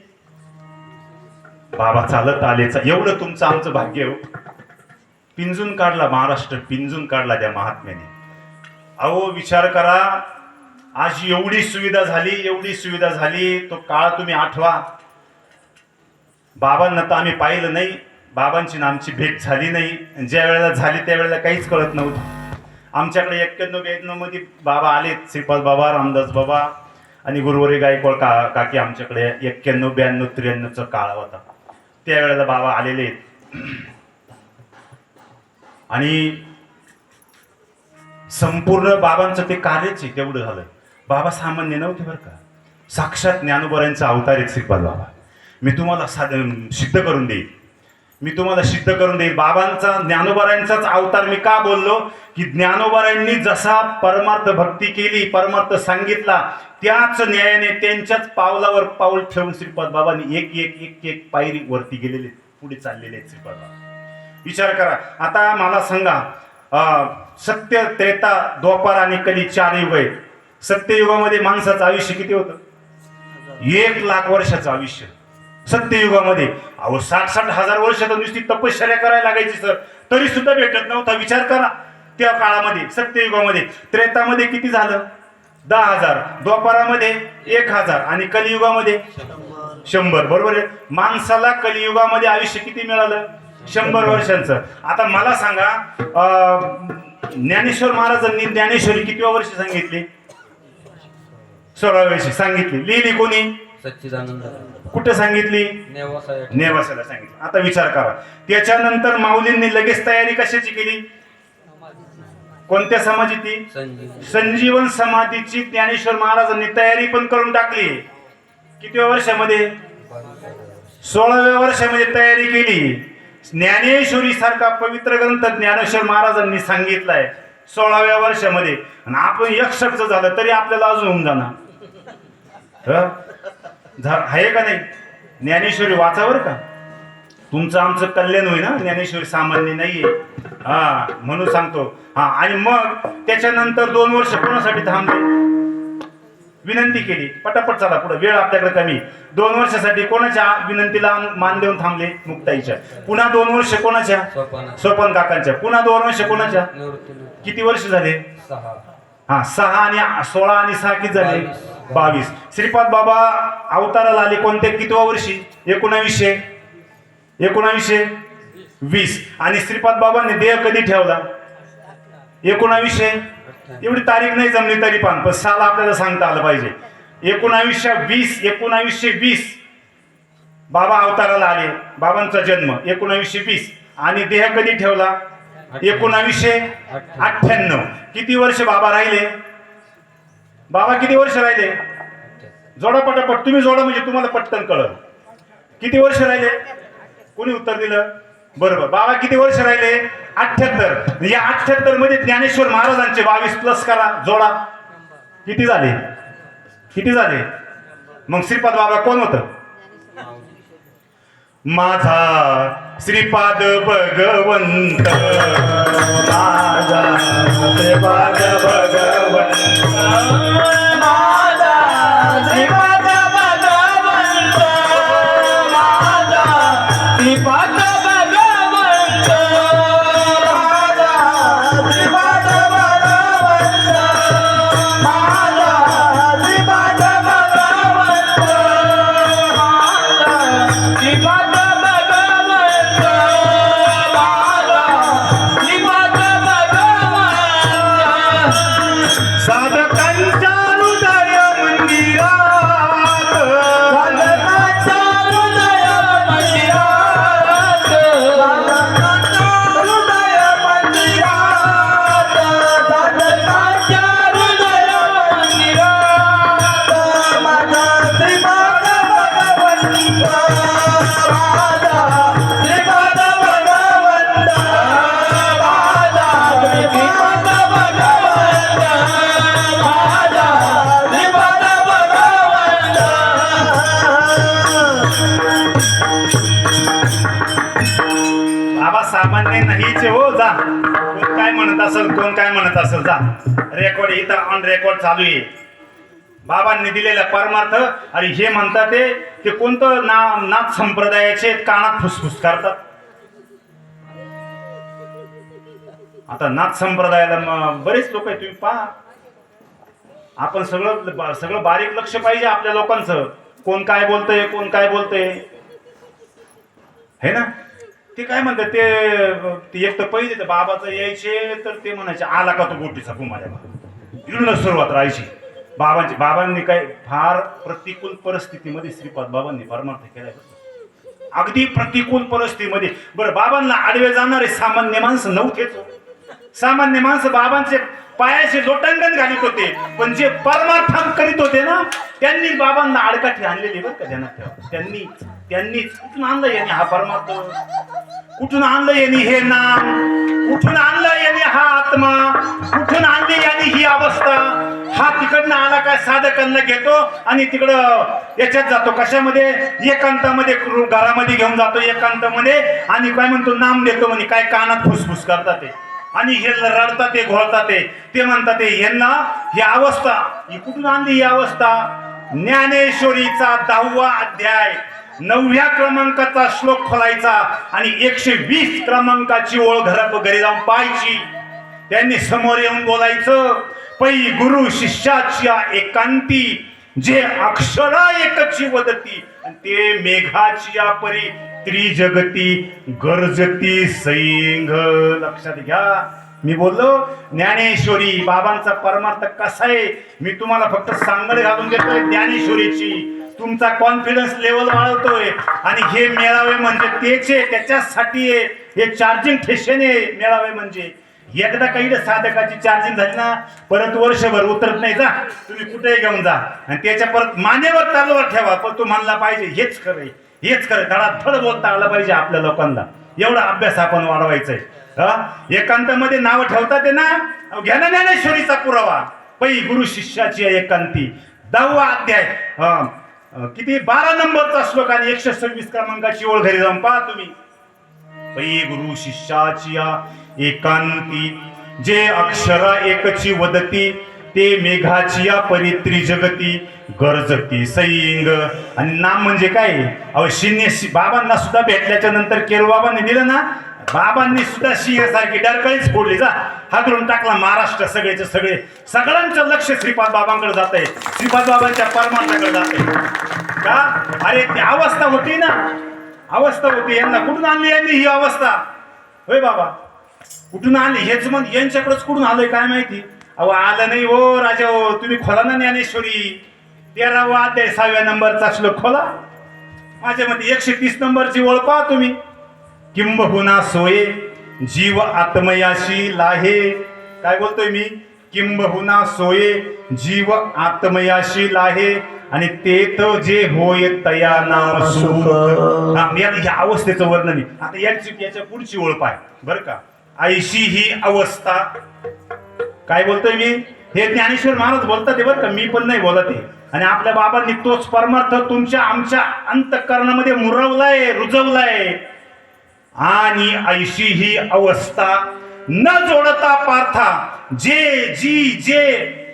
बाबा चालत आले, एवढं तुमचं आमचं भाग्य हो. पिंजून काढला महाराष्ट्र, पिंजून काढला त्या महात्म्याने. अहो विचार करा, आज एवढी सुविधा झाली, एवढी सुविधा झाली. तो काळ तुम्ही आठवा. बाबांना तर आम्ही पाहिलं नाही, बाबांची ना आमची भेट झाली नाही. ज्या वेळेला झाली त्यावेळेला काहीच कळत नव्हतं. आमच्याकडे 91-92 मध्ये बाबा आले. श्रीपाद बाबा रामदास बाबा आणि गुरुवारी गायकवाड काकी आमच्याकडे 91, 92, 93चा काळ होता. त्यावेळेला बाबा आलेले आणि संपूर्ण बाबांचं ते कार्यच आहे तेवढं झालं. बाबा सामान्य नव्हते बरं का. साक्षात ज्ञानोबरांचा अवतार आहे श्रीपाद बाबा. मी तुम्हाला सिद्ध करून देईल, मी तुम्हाला सिद्ध करून देईल. बाबांचा ज्ञानोबरांचाच अवतार. मी का बोललो की ज्ञानोबरांनी जसा परमार्थ भक्ती केली, परमार्थ सांगितला, त्याच न्यायाने त्यांच्याच पावलावर पाऊल ठेवून श्रीपाद बाबांनी एक एक एक एक पायरी वरती गेलेले, पुढे चाललेले आहेत श्रीपाद बाबा. विचार करा. आता मला सांगा, सत्य त्रेता द्वापार आणि कली 4 युग आहेत. सत्ययुगामध्ये माणसाचं आयुष्य किती होतं? 1,00,000 वर्षाचं आयुष्य सत्ययुगामध्ये. अहो 60-60 हजार वर्ष तर नुसती तपश्चर्या करायला लागायची सर, तरी सुद्धा भेटत नव्हता. विचार करा त्या काळामध्ये. सत्ययुगामध्ये. त्रेतामध्ये किती झालं? 10,000. द्वापारामध्ये 1,000 आणि कलियुगामध्ये 100. बरोबर आहे. माणसाला कलियुगामध्ये आयुष्य किती मिळालं? 100 वर्षांचं. आता मला सांगा, ज्ञानेश्वर महाराजांनी ज्ञानेश्वरी कितव्या वर्षी सांगितली? 16व्या वर्षी सांगितली. लिहिली कोणी? सच्चिदानंद. कुठे सांगितली? नेवासाला सांगितली. आता विचार करा, त्याच्यानंतर माऊलींनी लगेच तयारी कशाची केली? कोणत्या समाधीची? संजीवन समाधीची ज्ञानेश्वर महाराजांनी तयारी पण करून टाकली. कितव्या वर्षामध्ये? 16व्या वर्षामध्ये तयारी केली. ज्ञानेश्वरी सारखा पवित्र ग्रंथ ज्ञानेश्वर महाराजांनी सांगितलाय 16व्या वर्षामध्ये. आणि आपण 1 झालं तरी आपल्याला अजून होऊन जाणार आहे का नाही? ज्ञानेश्वरी वाचावर का, तुमचं आमचं कल्याण होईल ना. ज्ञानेश्वरी सामान्य नाहीये. म्हणून सांगतो. आणि मग त्याच्यानंतर 2 वर्ष कोणासाठी थांबले? विनंती केली. पटापट चला पुढे, वेळ आपल्याकडे कमी. 2 वर्षासाठी कोणाच्या विनंतीला मान देऊन थांबले? मुक्ताईच्या. पुन्हा 2 वर्ष कोणाच्या? सोपान काकांच्या. पुन्हा 2 वर्ष कोणाच्या? किती वर्ष झाले? 6 आणि 16 आणि 6 किती झाले? 22. श्रीपाद बाबा अवताराला आले कोणत्या कितव्या वर्षी? 1920. आणि श्रीपाद बाबांनी देह कधी ठेवला? 1900. एवढी तारीख नाही जमली तरी पण साल आपल्याला सांगता आलं पाहिजे. 1920 बाबा अवताराला आले. बाबांचा जन्म 1920. आणि देह कधी ठेवला? 1998. किती वर्ष बाबा राहिले? बाबा किती वर्ष राहिले? जोडा पटापट, तुम्ही जोडा म्हणजे तुम्हाला पटकन कळलं. किती वर्ष राहिले? कोणी उत्तर दिलं? बरोबर. बाबा किती वर्ष राहिले? 78. या 78 मध्ये ज्ञानेश्वर महाराजांचे 22 प्लस करा, जोडा. किती झाले? किती झाले? मग श्रीपाद बाबा कोण होतं? माझा श्रीपाद भगवंत, माझा श्रीपाद भगवंत, माझा श्रीपाद भगवंत, माझा श्रीपाद भगवंत, माझा श्रीपाद भगवंत, माझा श्रीपाद भगवंत, माझा श्रीपाद भगवंत, माझा श्रीपाद भगवंत. साधकांच्या हृदय मंदिरात, साधकांच्या हृदय मंदिरात, साधकांच्या हृदय मंदिरात, साधकांच्या हृदय मंदिरात, माझा श्रीपाद भगवंत, माझा श्रीपाद भगवंत, माझा श्रीपाद भगवंत, माझा श्रीपाद भगवंत. बाबा सामान्य नाहीच आहे, हो जा. कोण काय म्हणत असेल, कोण काय म्हणत असेल, जा. रेकॉर्ड इथं ऑन रेकॉर्ड चालू आहे. बाबांनी दिलेला परमार्थ. आणि हे म्हणतात ते कोणतं नाथ संप्रदायाचे कानात फुसफुस करतात. आता नाथ संप्रदायाला बरेच लोक आहे, तुम्ही पहा. आपण सगळं बारीक लक्ष पाहिजे आपल्या लोकांचं. कोण काय बोलतंय, कोण काय बोलतंय, हे ना. ते काय म्हणतात ते एक तर पहिले तर बाबाचं यायचे तर ते म्हणायचे आला का तो गोटीचा माझ्या बाबा. इकडून सुरुवात राहायची बाबांनी काय फार प्रतिकूल परिस्थितीमध्ये श्रीपाद बाबांनी परमार्थ केलाय. अगदी प्रतिकूल परिस्थितीमध्ये. बरं, बाबांना आडवे जाणारे सामान्य माणसं नव्हतेच. सामान्य माणसं बाबांचे पायाचे लोटांगण घालीत होते, पण जे परमार्थान करीत होते ना त्यांनी बाबांना आडकाठी आणलेली. बरं का ध्यानात ठेवा. त्यांनीच कुठून आणलं यांनी हा परमार्थ, कुठून आणलं यांनी हे नाम, कुठून आणलं यांनी हा आत्मा, कुठून आणली यांनी ही अवस्था. हा तिकडनं आला काय साधकांना घेतो आणि तिकडं याच्यात जातो, कशामध्ये, एकांतामध्ये, घरामध्ये घेऊन जातो एकांतामध्ये आणि काय म्हणतो नाम देतो म्हणे. काय कानात फुसफुस करतात ते आणि हे रडतात, ते घोळतात, ते म्हणतात यांना ही अवस्था ही कुठून आणली ही अवस्था. ज्ञानेश्वरीचा 10वा अध्याय 9व्या क्रमांकाचा श्लोक खोलायचा आणि 120 क्रमांकाची ओळ घरी जाऊन पाहायची. त्यांनी समोर येऊन बोलायचं, पै गुरु शिष्याच्या एकांती जे अक्षरा एकची वदती ते मेघाची परी त्रिजगती गरजती सैंग. लक्षात घ्या, मी बोललो ज्ञानेश्वरी बाबांचा परमार्थ कसा आहे मी तुम्हाला फक्त सांगड घालून देतोय. ज्ञानेश्वरीची तुमचा कॉन्फिडन्स लेवल वाढवतोय आणि हे मेळावे म्हणजे तेच आहे, त्याच्यासाठी आहे. हे चार्जिंग स्टेशन आहे मेळावे म्हणजे. एकदा काही साधकाची चार्जिंग झाली ना परत वर्षभर उतरत नाही. जा तुम्ही कुठेही घेऊन जा आणि त्याच्या परत मानेवर तलवार ठेवा, पण तू म्हणला पाहिजे हेच खरंय, हेच खरं. धडाधड बोलता आलं पाहिजे आपल्या लोकांना. एवढा अभ्यास आपण वाढवायचाय. एकांतामध्ये नाव ठेवतात ते ना, घ्या ना ज्ञानेश्वरीचा पुरावा. पै गुरु शिष्याची एकांती 10वा अध्याय किती 12 नंबरचा श्लोक आणि 126 क्रमांकाची ओळ घरी जाऊन पहा तुम्ही. पै गुरु शिष्याची एकांती जे अक्षरा एकची वदती ते मेघाची परी त्रिजगती गरजती सैंग. आणि नाम म्हणजे काय, अहो शिन्य बाबांना सुद्धा भेटल्याच्या नंतर केरू बाबांनी दिलं ना, बाबांनी सुद्धा सिंहासारखी डरकळीच फोडली. जा हातरून टाकला महाराष्ट्र सगळेचे सगळे. सगळ्यांचं लक्ष श्रीपाद बाबांकडे जात आहे, श्रीपाद बाबांच्या परमार्थाकडे जात आहे. का अरे ती अवस्था होती ना, अवस्था होती. यांना कुठून आणली यांनी ही अवस्था, होय बाबा कुठून आणली हेच मग यांच्याकडेच कुठून आलोय काय माहिती. अहो आलं नाही हो राजा, हो तुम्ही खोला ना ज्ञानेश्वरी 13वा अध्याय 6व्या नंबरचा श्लोक खोला. माझ्या मध्ये 130 नंबरची ओळ पहा तुम्ही. किंबहुना सोये जीव आत्मयाशी लाहे. काय बोलतोय मी, किंबहुना सोये जीव आत्मयाशी लाहे आणि ते तर जे होय तया नाम सुख. या अवस्थेचं वर्णन. आता याच्या पुढची ओळ पाय बर का. ऐशी ही अवस्था. काय बोलतोय मी, हे ज्ञानेश्वर महाराज बोलतात बरं का, मी पण नाही बोलत आहे. आणि आपल्या बाबांनी तोच परमार्थ तुमच्या आमच्या अंतःकरणामध्ये मुरवलाय, रुजवलाय. आणि ऐशी ही अवस्था न जोडता पार्था जे जी जे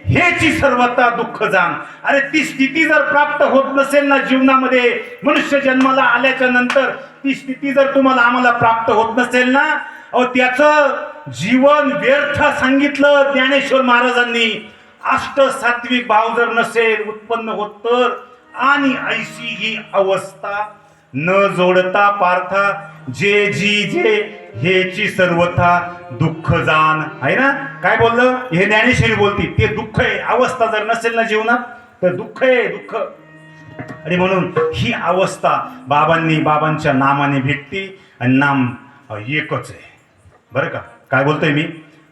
हेची सर्वता दुःख जाण. अरे ती स्थिती जर प्राप्त होत नसेल ना जीवनामध्ये, मनुष्य जन्माला आल्याच्या नंतर ती स्थिती जर तुम्हाला आम्हाला प्राप्त होत नसेल ना, अहो त्याचं जीवन व्यर्थ सांगितलं ज्ञानेश्वर महाराजांनी. अष्ट सात्विक भाव जर नसेल उत्पन्न होत तर, आणि ऐशी ही अवस्था न जोडता पार्था जे जी जे हेची सर्वथा दुःख जाण. आहे ना, काय बोललं हे ज्ञानेश्वरी बोलती, ते दुःख आहे. अवस्था जर नसेल ना जीवनात तर दुःख आहे, दुःख. आणि म्हणून ही अवस्था बाबांनी बाबांच्या नामाने भेटती. आणि नाम एकच आहे बरं का. काय बोलतोय मी,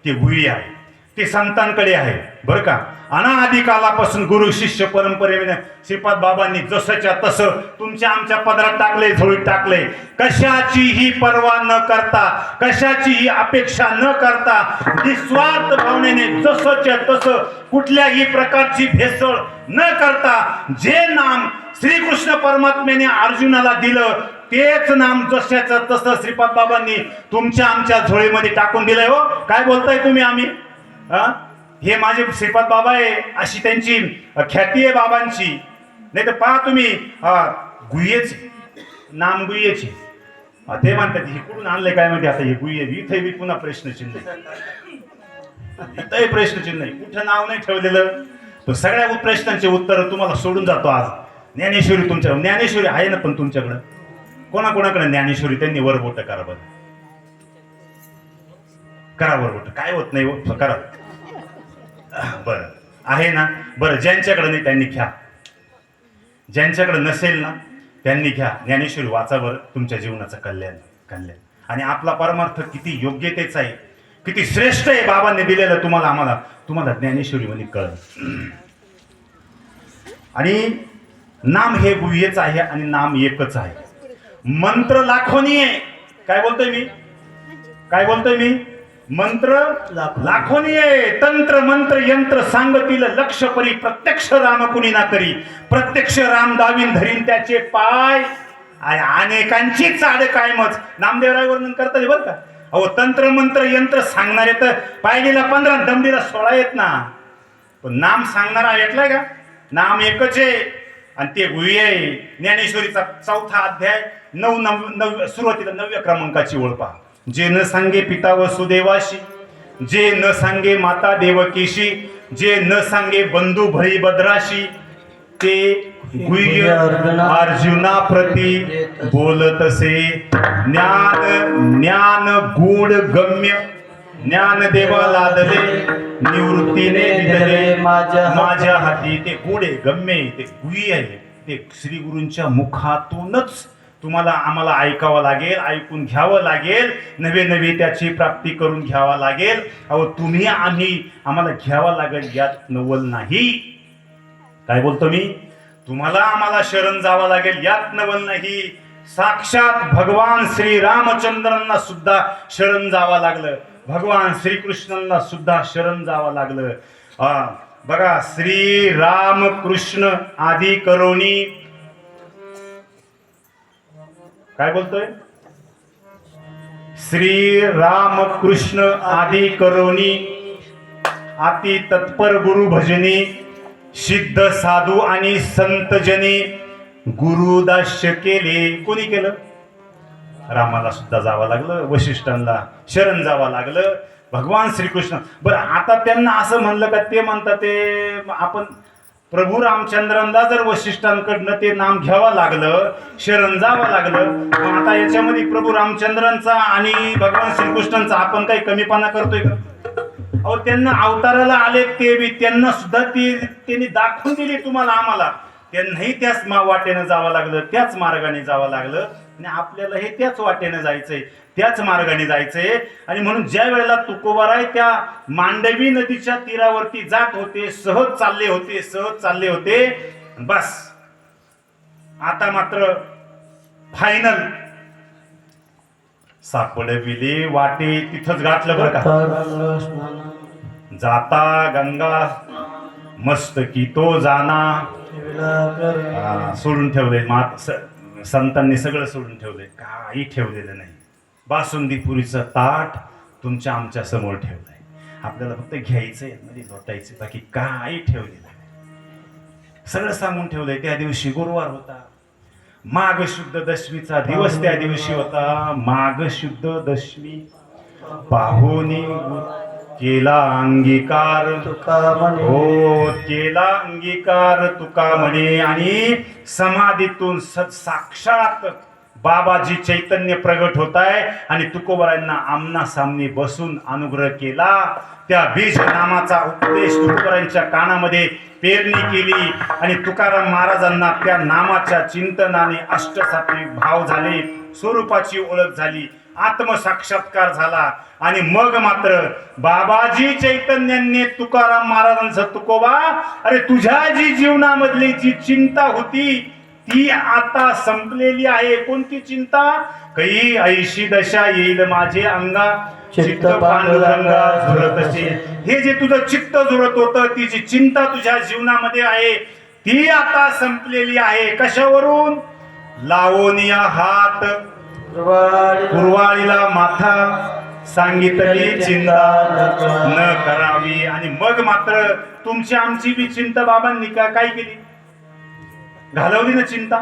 ते गुही आहे, ते संतांकडे आहे बरं का. अनादी कालापासून गुरु शिष्य परंपरेने श्रीपाद बाबांनी जसंच्या तसं तुमच्या आमच्या पदरात टाकले, झोळीत टाकले. कशाचीही पर्वा न करता, कशाचीही अपेक्षा न करता, निस्वार्थ भावनेने जसंच्या तसं कुठल्याही प्रकारची भेसळ न करता जे नाम श्रीकृष्ण परमात्म्याने अर्जुनाला दिलं तेच नाम जशाचं तसं श्रीपाद बाबांनी तुमच्या आमच्या झोळीमध्ये टाकून दिलंय. हो काय बोलताय तुम्ही, आम्ही हे माझे श्रीपाद बाबा आहे अशी त्यांची ख्याती आहे बाबांची. नाही तर पहा तुम्ही गुह्येचे नाम गुह्येचे ते म्हणतात हे कुठून आणले काय माहिती. आता हे गुह्य इथे बी पुन्हा प्रश्नचिन्ह, इथंही प्रश्नचिन्ह नाही, कुठं नाव नाही ठेवलेलं. तो सगळ्या प्रश्नांचे उत्तर तुम्हाला सोडून जातो आज. ज्ञानेश्वरी तुमच्याकडे, ज्ञानेश्वरी आहे ना पण तुमच्याकडं कोणाकोणाकडे ज्ञानेश्वरी, त्यांनी वर बोट करा बरं, करा वर बोट, काय होत नाही करा बरं. आहे ना बरं, ज्यांच्याकडे नाही त्यांनी घ्या, ज्यांच्याकडे नसेल ना त्यांनी घ्या. ज्ञानेश्वरी वाचा बरं, तुमच्या जीवनाचं कल्याण कल्याण. आणि आपला परमार्थ किती योग्यतेचा आहे, किती श्रेष्ठ आहे बाबांनी दिलेलं तुम्हाला आम्हाला, तुम्हाला ज्ञानेश्वरी मध्ये कळलं. आणि नाम हे गुह्यच आहे आणि नाम एकच आहे. मंत्र लाखोनी आहे. काय बोलतोय मी, काय बोलतोय मी, मंत्र लाखोनी आहे. तंत्र मंत्र यंत्र सांगतील लक्ष परी, प्रत्यक्ष राम कुणी ना करी. प्रत्यक्ष राम दावीन धरीन त्याचे पाय, अनेकांची चाड कायमच. नामदेवराय वर्णन करतात बरं का. अहो तंत्र मंत्र यंत्र सांगणारे तर पायलीला 15 दमडीला 16 येत ना, पण नाम सांगणारा ऐकलाय का. नाम एकच आहे आणि ते गुह्य आहे. ज्ञानेश्वरीचा 4था अध्याय 9 सुरुवातीला 9व्या क्रमांकाची ओळ पहा. जे न सांगे पिता वसुदेवाशी, जे न सांगे माता देवकीशी, जे न सांगे बंधू भैभद्राशी, ते गुह्य अर्जुना प्रती बोलतसे. ज्ञान ज्ञान गुण गम्य, ज्ञान देवा लादले, निवृत्तीने दिदले माझ्या हाती. ते गुढ आहे, गम्य आहे, ते गुही आहे. ते श्री गुरूंच्या मुखातूनच तुम्हाला आम्हाला ऐकावं लागेल, ऐकून घ्यावं लागेल, नवे नवे त्याची प्राप्ती करून घ्यावा लागेल. अहो तुम्ही आम्ही आम्हाला घ्यावा लागेल, यात नवल नाही. काय बोलतो मी, तुम्हाला आम्हाला शरण जावं लागेल, यात नवल नाही. साक्षात भगवान श्री रामचंद्रांना सुद्धा शरण जावं लागलं, भगवान श्रीकृष्णांना सुद्धा शरण जावं लागलं. बघा, श्री राम कृष्ण आदी करोनी, काय बोलतोय, श्री राम कृष्ण आदी करोनी, अति तत्पर गुरु भजनी, सिद्ध साधू आणि संतजनी गुरुदास्य केले. कोणी केलं, रामाला सुद्धा जावं लागलं, वशिष्ठांना शरण जावं लागलं, भगवान श्रीकृष्ण. बरं आता त्यांना असं म्हणलं का, ते म्हणतात ते आपण प्रभू रामचंद्रांना जर वशिष्ठांकडनं ते नाम घ्यावं लागलं, शरण जावं लागलं, मग आता याच्यामध्ये प्रभू रामचंद्रांचा आणि भगवान श्रीकृष्णांचा आपण काही कमीपणा करतोय का. अहो त्यांना अवताराला आले, ते बी त्यांना सुद्धा त्यांनी दाखवून दिली तुम्हाला आम्हाला, त्यांनाही त्याच वाटेनं जावं लागलं, त्याच मार्गाने जावं लागलं. आणि आपल्याला हे त्याच वाटेनं जायचंय, त्याच मार्गाने जायचंय. आणि म्हणून ज्या वेळेला तुकोबाराय त्या मांडवी नदीच्या तीरावरती जात होते, सहज चालले होते, सहज चालले होते. बस आता मात्र फायनल सापडविले वाटे, तिथंच गाठलं बरं का. जाता गंगा मस्तकी तो जाना, सोडून ठेवलंय संतांनी सगळं सोडून ठेवलंय, काही ठेवलेलं नाही. बासुंदी पुरीचं ताट तुमच्या आमच्या समोर ठेवलंय, आपल्याला फक्त घ्यायचंय मध्ये लोटायचं, बाकी काही ठेवलेलं नाही. सगळं सांगून ठेवलंय. त्या दिवशी गुरुवार होता, माघ शुद्ध दशमीचा दिवस त्या दिवशी होता. माघ शुद्ध दशमी पाहुनी केला अंगीकार हो, केला अंगीकार तुका म्हणे. आणि समाधीतून साक्षात बाबाजी चैतन्य प्रगट होत आहे आणि तुकोबरांना आमना सामने बसून अनुग्रह केला. त्या बीज नामाचा उपदेश तुकोबरांच्या कानामध्ये पेरणी केली आणि तुकाराम महाराजांना त्या नामाच्या चिंतनाने अष्टसात्विक भाव झाले, स्वरूपाची ओळख झाली, आत्मसाक्षात्कार झाला. आणि मग मात्र बाबाजी चैतन्यांनी तुकाराम महाराजांचं, तुकोबा अरे तुझ्या जी जीवनामधली जी चिंता होती ती आता संपलेली आहे. कोणती चिंता? काही ऐशी दशा येईल माझे अंगा चित्त पांडुरंगा झुरतसे. हे जे तुझं चित्त झुरत होतं, ती जी चिंता तुझ्या जीवनामध्ये आहे ती आता संपलेली आहे. कशावरून? लावोनिया हात कुरवाळीला माथा सांगितली चिंता न करावी. आणि मग मात्र तुमची आमची बी चिंता बाबांनी काय केली? घालवली ना चिंता.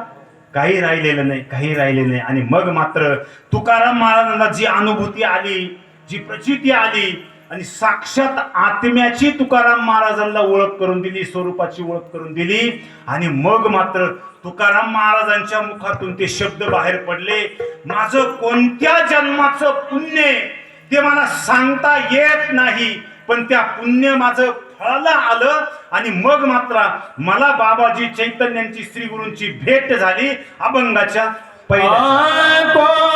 काही राहिलेलं नाही, काही राहिले नाही. आणि मग मात्र तुकाराम महाराजांना जी अनुभूती आली, जी प्रचिती आली आणि साक्षात आत्म्याची तुकाराम महाराजांना ओळख करून दिली, स्वरूपाची ओळख करून दिली. आणि मग मात्र तुकाराम महाराजांच्या मुखातून ते शब्द बाहेर पडले, माझं कोणत्या जन्माचं पुण्य ते मला सांगता येत नाही, पण त्या पुण्य माझं फळाला आलं. आणि मग मात्र मला बाबाजी चैतन्यांची श्री गुरूंची भेट झाली अभंगाच्या पहिल्या.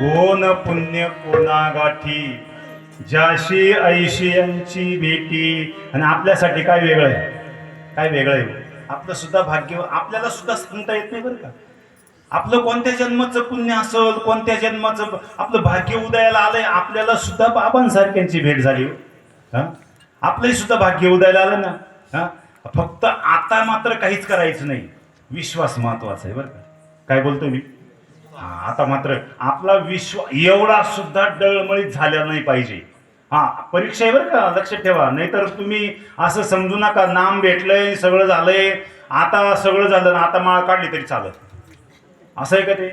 कोण पुण्य कोणा गाठी ज्याशी ऐशी यांची भेटी. आणि आपल्यासाठी काय वेगळं आहे? काय वेगळं आहे? आपलं सुद्धा भाग्य आपल्याला सुद्धा सांगता येत नाही बरं का. आपलं कोणत्या जन्माचं पुण्य असेल, कोणत्या जन्माचं आपलं भाग्य उदयाला आलंय. आपल्याला सुद्धा बाबांसारख्यांची भेट झाली. आपलंही सुद्धा भाग्य उदयाला आलं ना. फक्त आता मात्र काहीच करायचं नाही, विश्वास महत्वाचा आहे बरं का. काय बोलतो मी? आता मात्र आपला विश्वास एवढा सुद्धा डळमळीत झाला नाही पाहिजे. परीक्षा आहे बरं का, लक्षात ठेवा. नाहीतर तुम्ही असं समजू नका नाम भेटलंय सगळं झालंय, आता सगळं झालं ना आता माळ काढली तरी चालत, असं आहे का ते?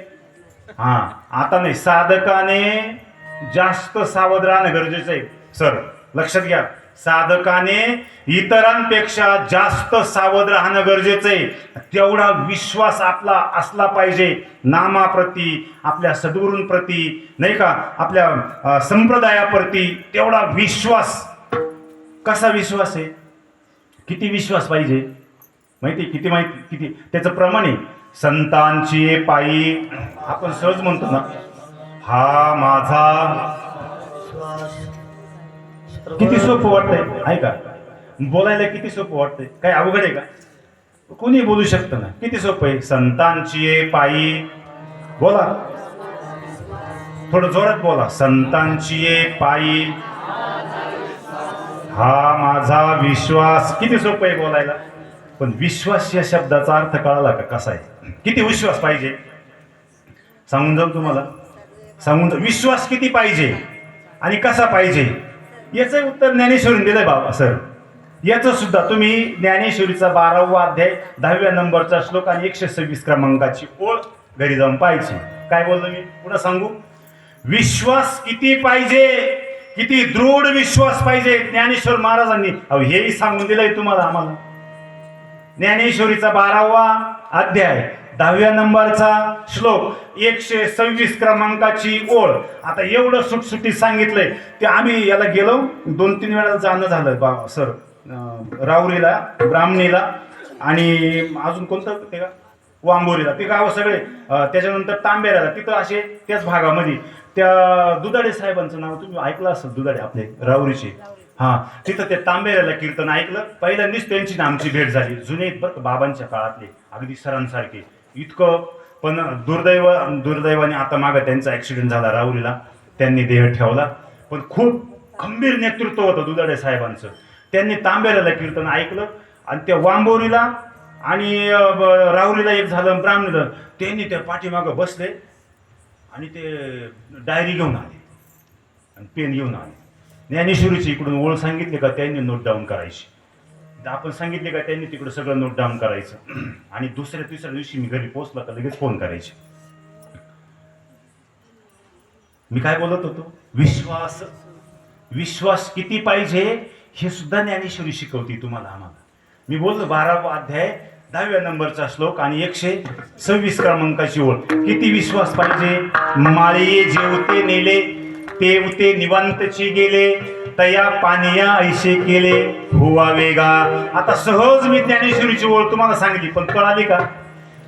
आता नाही. साधकाने जास्त सावध राहणं गरजेचं आहे सर, लक्षात घ्या. साधकाने इतरांपेक्षा जास्त सावध राहणं गरजेचं आहे. तेवढा विश्वास आपला असला पाहिजे नामाप्रती, आपल्या सद्गुरूंप्रती, नाही का, आपल्या संप्रदायाप्रती. तेवढा विश्वास. कसा विश्वास आहे? किती विश्वास पाहिजे माहिती? किती त्याचं प्रमाण आहे. संतांची पायी आपण सहज म्हणतो ना, हा माझा. किती सोपं वाटतंय आहे का? बोलायला किती सोपं वाटतंय? काय अवघड आहे का? कोणी बोलू शकतं ना. किती सोपं आहे. संतांची ये पायी, बोला थोडं जोरात बोला. संतांची ये पायी हा माझा विश्वास. किती सोपं आहे बोलायला. पण विश्वास या शब्दाचा अर्थ कळाला का कसा आहे. किती विश्वास पाहिजे सांगून जाऊ तुम्हाला. सांगून जाऊ विश्वास किती पाहिजे आणि कसा पाहिजे याचं उत्तर ज्ञानेश्वरीने दिलंय बाबा सर. याचं सुद्धा तुम्ही ज्ञानेश्वरीचा 12वा अध्याय 10व्या नंबरचा श्लोक आणि 126 क्रमांकाची ओळ घरी जाऊन पाहिजे. काय बोललो मी पुन्हा सांगू. विश्वास किती पाहिजे, किती दृढ विश्वास पाहिजे. ज्ञानेश्वर महाराजांनी हेही सांगून दिलंय तुम्हाला आम्हाला. ज्ञानेश्वरीचा 12वा अध्याय 10व्या नंबरचा श्लोक 126 क्रमांकाची ओळ. आता एवढं सुटसुटीत सांगितलंय ते आम्ही याला गेलो 2-3 वेळा जाणं झालं बाबा सर. राऊरीला, ब्राह्मणीला आणि अजून कोणतं ते का वांबोरीला. ते गाव सगळे. त्याच्यानंतर तांबेऱ्याला. तिथं असे त्याच भागामध्ये त्या दुधाडे साहेबांचं नाव तुम्ही ऐकलं असेल. दुधाडे आपले राऊरीचे. हां तिथं ते तांबेऱ्याला कीर्तन ऐकलं. पहिल्यांदाच त्यांची आमची भेट झाली. जुने बरं बाबांच्या काळातले अगदी सरांसारखे इतकं. पण दुर्दैवाने आता मागं त्यांचा ॲक्सिडेंट झाला राऊरीला. त्यांनी देह ठेवला. पण खूप खंबीर नेतृत्व होतं दुधाडे साहेबांचं. त्यांनी तांबेऱ्याला कीर्तन ऐकलं आणि त्या वांबोरीला आणि राहुरीला एक झालं ब्राह्मणीला. त्यांनी त्या पाठीमागं बसले आणि ते डायरी घेऊन आले आणि पेन घेऊन आले. ज्ञानेश्वरीची इकडून ओळ सांगितली का त्यांनी नोट डाऊन करायची. आपण सांगितले का त्यांनी तिकडं सगळं नोट डाऊन करायचं. आणि दुसऱ्या तिसऱ्या दिवशी मी घरी पोहोचला का लगेच फोन करायचे. मी काय बोलत होतो. विश्वास. विश्वास किती पाहिजे हे सुद्धा ज्ञानेश्वरी शिकवते तुम्हाला आम्हाला. मी बोललो 12वा अध्याय 10व्या नंबरचा श्लोक आणि 126 क्रमांकाची ओळ. किती विश्वास पाहिजे. माळी जेवते नेले तेवते निवांतची गेले तया पानिया ऐशे केले हुवा वेगा. आता सहज मी ज्ञानेश्वरीची ओळ तुम्हाला सांगितली पण कळाली का.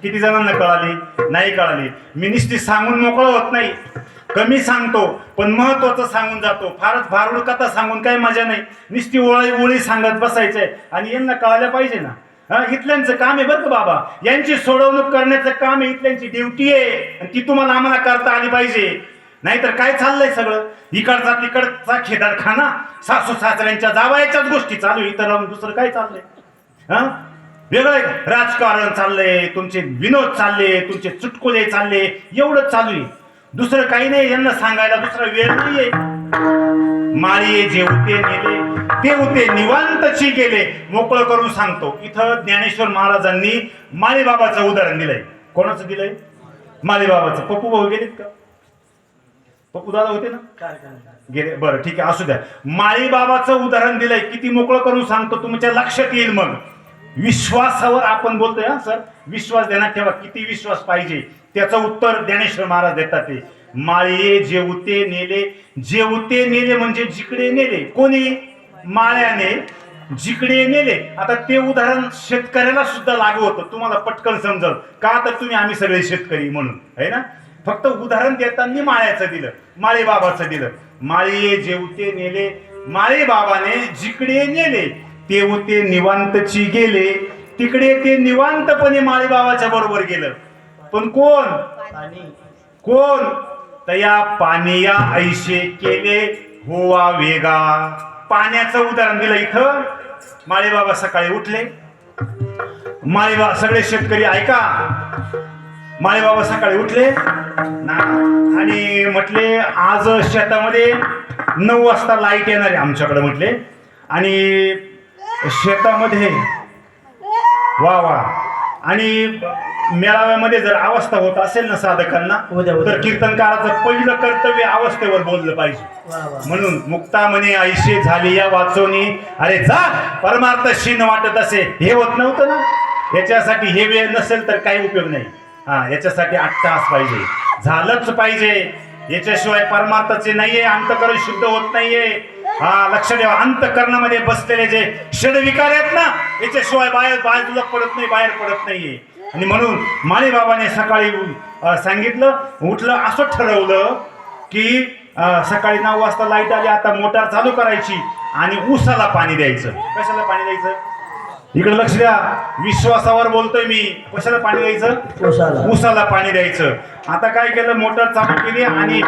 किती जणांना कळाली. नाही कळाली. मी नुसती सांगून मोकळं होत नाही. कमी सांगतो पण महत्वाचं सांगून जातो. फारच भारूड कथा सांगून काही मजा नाही. नुसती ओळी सांगत बसायचंय आणि यांना कळायला पाहिजे ना. इथल्यांचं काम आहे बरं का बाबा. यांची सोडवणूक करण्याचं काम आहे. इथल्यांची ड्युटी आहे आणि ती तुम्हाला आम्हाला करता आली पाहिजे. नाहीतर काय चाललंय सगळं. इकडचा तिकडचा खेदारखाना. सासू सासऱ्यांच्या जावयाच्याच गोष्टी चालू. इथं राहून दुसरं काय चाललंय. वेगळं आहे. राजकारण चाललंय. तुमचे विनोद चालले. तुमचे चुटकुले चालले. एवढंच चालू आहे. दुसरं काही नाही. यांना सांगायला दुसरा वेळ नाहीये. माळी जेवते नेले तेवते निवांतची गेले. मोकळं करून सांगतो. इथं ज्ञानेश्वर महाराजांनी माळी बाबाचं उदाहरण दिलंय. कोणाचं दिलंय. माळी बाबाचं. पप्पू भाऊ गेलेत का. पप्पू दादा होते ना गेले. बरं ठीक आहे असू द्या. माळी बाबाचं उदाहरण दिलंय. किती मोकळं करून सांगतो तुमच्या लक्षात येईल. मग विश्वासावर आपण बोलतोय. हा सर विश्वास देण्यात ठेवा. किती विश्वास पाहिजे त्याचं उत्तर ज्ञानेश्वर महाराज देतात. ते माळी जेवते नेले. जेवते नेले म्हणजे जिकडे नेले. कोणी माळ्याने जिकडे नेले. आता ते उदाहरण शेतकऱ्याला सुद्धा लागू होतं. तुम्हाला पटकन समजल का तर तुम्ही आम्ही सगळे शेतकरी म्हणून आहे ना. फक्त उदाहरण देताना माळ्याचं दिलं. माळी बाबाचं दिलं. माळी जेवते नेले. माळी बाबाने जिकडे नेले तेवते निवांतची गेले. तिकडे ते निवांतपणे माळी बाबाच्या बरोबर गेलं. पण कोण कोण तया पानिया ऐशे केले होवा वेगा. पाण्याचं उदाहरण दिलं इथं. माळी बाबा सकाळी उठले. माळी बाबा सगळे शेतकरी ऐका. माळी बाबा सकाळी उठले ना आणि म्हटले आज शेतामध्ये 9 वाजता लाईट येणार आहे आमच्याकडे म्हटले. आणि शेतामध्ये वा वा. आणि मेळाव्यामध्ये जर अवस्था होत असेल ना साधकांना तर कीर्तनकाराचं पहिलं कर्तव्य अवस्थेवर बोललं पाहिजे. म्हणून मुक्ता म्हणे ऐशे झाली या वाचवणी. अरे जा परमार्थ शीन वाटत असे. हे होत नव्हतं ना. याच्यासाठी हे वेळ नसेल तर काही उपयोग नाही. याच्यासाठी 8 तास पाहिजे. झालंच पाहिजे. याच्याशिवाय परमार्थाचे नाहीये. अंतकरण शुद्ध होत नाहीये. लक्ष ठेवा. अंतकरणामध्ये बसलेले जे षडविकार आहेत ना याच्याशिवाय बाहेर पडत नाही. बाहेर पडत नाहीये. आणि म्हणून माळी बाबाने सकाळी सांगितलं. उठलं असं ठरवलं की सकाळी 9 वाजता लाईट आली. आता मोटार चालू करायची आणि ऊसाला पाणी द्यायचं. कशाला पाणी द्यायचं. इकडे लक्ष द्या, विश्वासावर बोलतोय मी. कशाला पाणी द्यायचं? उसाला. ऊसाला पाणी द्यायचं. आता काय केलं, मोटर चालू केली आणि